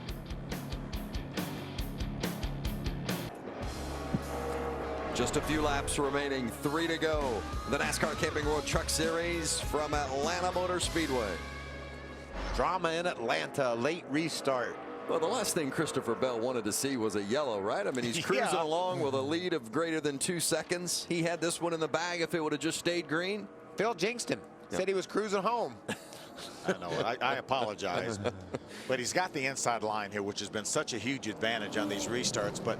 Just a few laps remaining, 3 to go. The NASCAR Camping World Truck Series from Atlanta Motor Speedway. Drama in Atlanta, late restart. Well, the last thing Christopher Bell wanted to see was a yellow, right? I mean, he's cruising along with a lead of greater than 2 seconds. He had this one in the bag if it would have just stayed green. Phil jinxed him. Said he was cruising home. I know. I apologize. But he's got the inside line here, which has been such a huge advantage on these restarts. But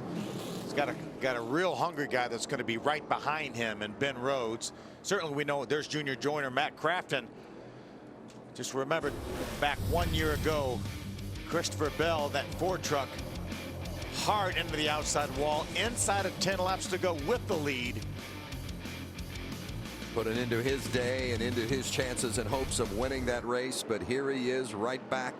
he's got a real hungry guy that's going to be right behind him, and Ben Rhodes. Certainly we know there's Junior Joyner, Matt Crafton. Just remember back 1 year ago, Christopher Bell, that Ford truck, hard into the outside wall, inside of 10 laps to go with the lead. Put it into his day and into his chances and hopes of winning that race, but here he is right back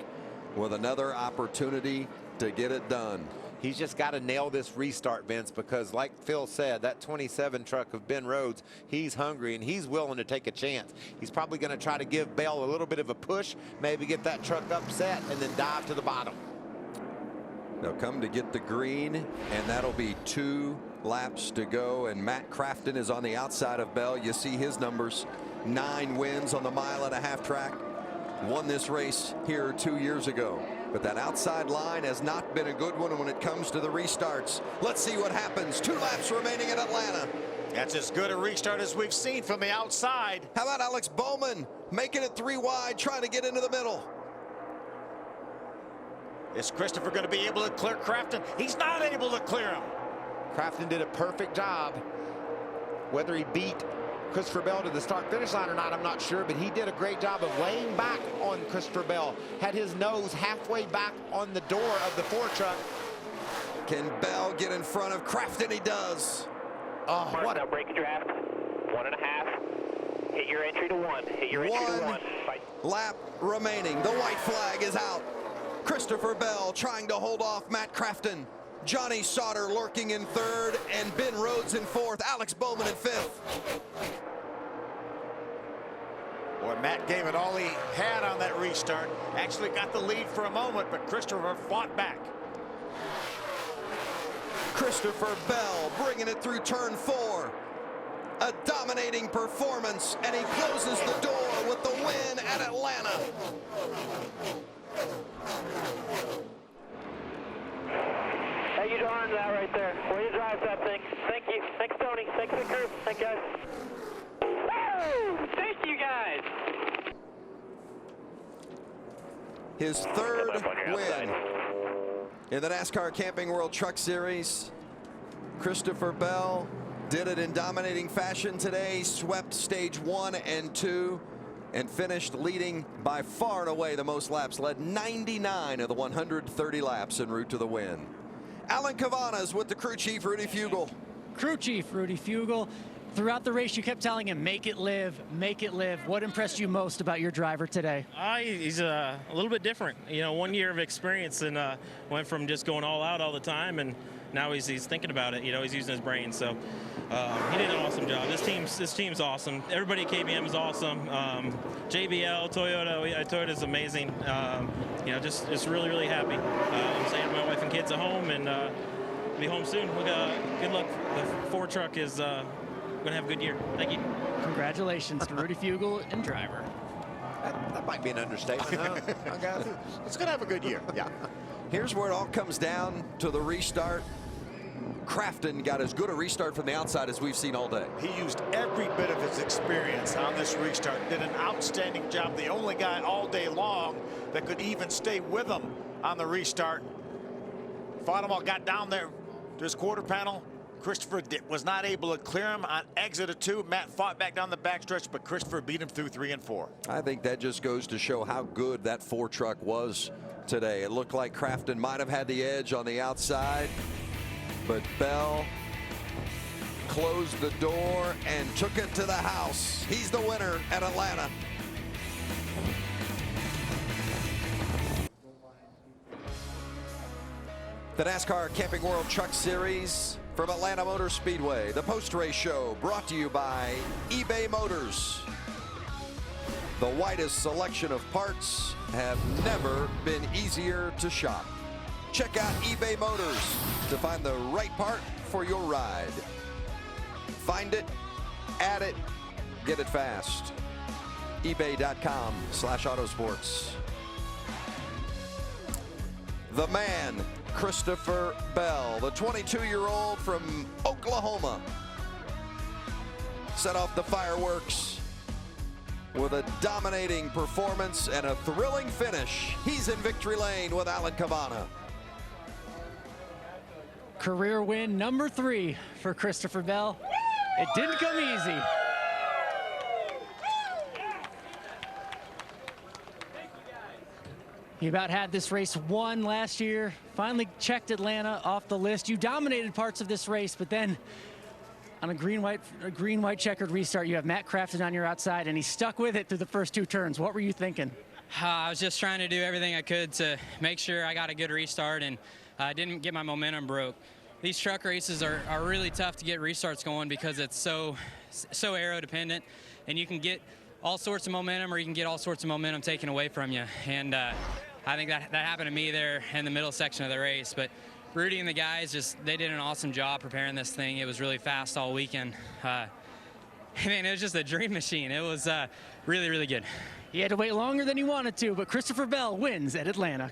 with another opportunity to get it done. He's just got to nail this restart, Vince, because like Phil said, that 27 truck of Ben Rhodes, he's hungry and he's willing to take a chance. He's probably going to try to give Bell a little bit of a push, maybe get that truck upset and then dive to the bottom. They'll come to get the green, and that'll be 2 laps to go, and Matt Crafton is on the outside of Bell. You see his numbers, 9 wins on the 1.5 mile track. Won this race here 2 years ago. But that outside line has not been a good one when it comes to the restarts. Let's see what happens. 2 laps remaining in Atlanta. That's as good a restart as we've seen from the outside. How about Alex Bowman making it 3 wide, trying to get into the middle? Is Christopher going to be able to clear Crafton? He's not able to clear him. Crafton did a perfect job. Whether he beat Christopher Bell to the start-finish line or not, I'm not sure, but he did a great job of laying back on Christopher Bell. Had his nose halfway back on the door of the Ford truck. Can Bell get in front of Crafton? He does. Oh, what a break draft. 1.5. Hit your entry to 1. Hit your entry to 1. Fight. Lap remaining. The white flag is out. Christopher Bell trying to hold off Matt Crafton. Johnny Sauter lurking in 3rd, and Ben Rhodes in 4th. Alex Bowman in 5th. Boy, Matt gave it all he had on that restart. Actually got the lead for a moment, but Christopher fought back. Christopher Bell bringing it through turn 4. A dominating performance, and he closes the door with the win at Atlanta. How you doing that right there? Way to drive that thing. Thank you. Thanks, Tony. Thanks, the crew. Thank you, guys. Woo! Thank you, guys. His 3rd win in the NASCAR Camping World Truck Series. Christopher Bell did it in dominating fashion today, swept stage 1 and 2, and finished leading by far and away the most laps, led 99 of the 130 laps en route to the win. Alan Cavana's with the crew chief, Rudy Fugle. Crew chief, Rudy Fugle. Throughout the race, you kept telling him, make it live, make it live. What impressed you most about your driver today? He's a little bit different. You know, 1 year of experience, and went from just going all out all the time, and now he's thinking about it. You know, he's using his brain. So he did an awesome job. This team's awesome. Everybody at KBM is awesome. JBL, Toyota's amazing. You know, just really, really happy. I'm staying with my wife and kids at home, and be home soon. Good luck. The Ford truck is going to have a good year. Thank you. Congratulations to Rudy Fugle and driver. That might be an understatement, huh? It's going to have a good year. Yeah. Here's where it all comes down to the restart. Crafton got as good a restart from the outside as we've seen all day. He used every bit of his experience on this restart. Did an outstanding job. The only guy all day long that could even stay with him on the restart. Fought him all, got down there to his quarter panel. Christopher was not able to clear him on exit of 2. Matt fought back down the backstretch, but Christopher beat him through 3 and 4. I think that just goes to show how good that Ford truck was today. It looked like Crafton might have had the edge on the outside, but Bell closed the door and took it to the house. He's the winner at Atlanta. The NASCAR Camping World Truck Series from Atlanta Motor Speedway. The post-race show brought to you by eBay Motors. The widest selection of parts have never been easier to shop. Check out eBay Motors to find the right part for your ride. Find it, add it, get it fast. ebay.com/autosports. The man, Christopher Bell, the 22-year-old from Oklahoma, set off the fireworks with a dominating performance and a thrilling finish. He's in victory lane with Alan Cavana. Career win number 3 for Christopher Bell. It didn't come easy. You about had this race won last year. Finally checked Atlanta off the list. You dominated parts of this race, but then on a green-white checkered restart, you have Matt Crafton on your outside, and he stuck with it through the first 2 turns. What were you thinking? I was just trying to do everything I could to make sure I got a good restart, and I didn't get my momentum broke. These truck races are really tough to get restarts going because it's so aero dependent, and you can get all sorts of momentum, or you can get all sorts of momentum taken away from you. And I think that happened to me there in the middle section of the race. But Rudy and the guys, they did an awesome job preparing this thing. It was really fast all weekend. Man, it was just a dream machine. It was really, really good. He had to wait longer than he wanted to, but Christopher Bell wins at Atlanta.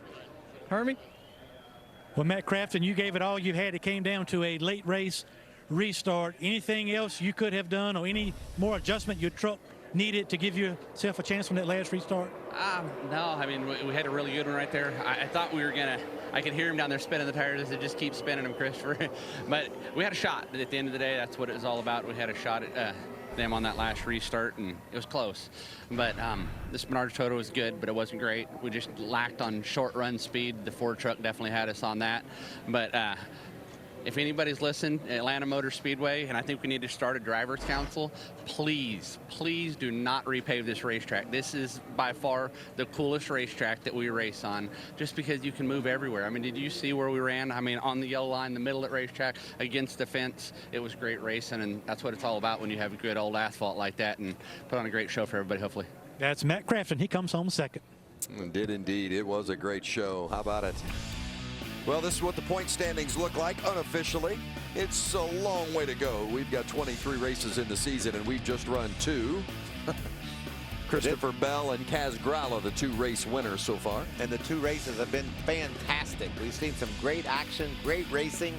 Hermie? Well, Matt Crafton, you gave it all you had. It came down to a late race restart. Anything else you could have done, or any more adjustment your truck needed to give yourself a chance on that last restart? No, I mean, we had a really good one right there. I thought we were going to, I could hear him down there spinning the tires. They just keep spinning them, Christopher. But we had a shot. At the end of the day, that's what it was all about. We had a shot at them on that last restart, and it was close. But the Spinardi Toyota was good, but it wasn't great. We just lacked on short run speed. The Ford truck definitely had us on that. But if anybody's listened, Atlanta Motor Speedway, and I think we need to start a driver's council, please, please do not repave this racetrack. This is by far the coolest racetrack that we race on, just because you can move everywhere. I mean, did you see where we ran? I mean, on the yellow line, the middle of the racetrack, against the fence. It was great racing, and that's what it's all about when you have a good old asphalt like that, and put on a great show for everybody, hopefully. That's Matt Crafton. He comes home second. It did indeed. It was a great show. How about it? Well, this is what the point standings look like unofficially. It's a long way to go. We've got 23 races in the season, and we've just run 2. Christopher Bell and Kaz Gralla, the 2 race winners so far. And the 2 races have been fantastic. We've seen some great action, great racing.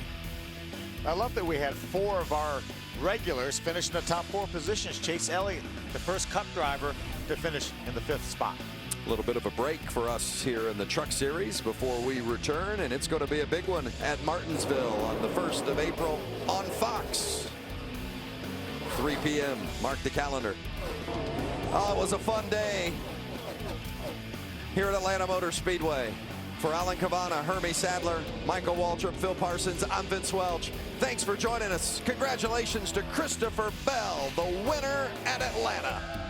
I love that we had 4 of our regulars finish in the top 4 positions. Chase Elliott, the first Cup driver to finish in the 5th spot. A little bit of a break for us here in the Truck Series before we return, and it's going to be a big one at Martinsville on the 1st of April on Fox. 3 p.m. Mark the calendar. Oh, it was a fun day here at Atlanta Motor Speedway. For Alan Cavana, Hermie Sadler, Michael Waltrip, Phil Parsons, I'm Vince Welch. Thanks for joining us. Congratulations to Christopher Bell, the winner at Atlanta.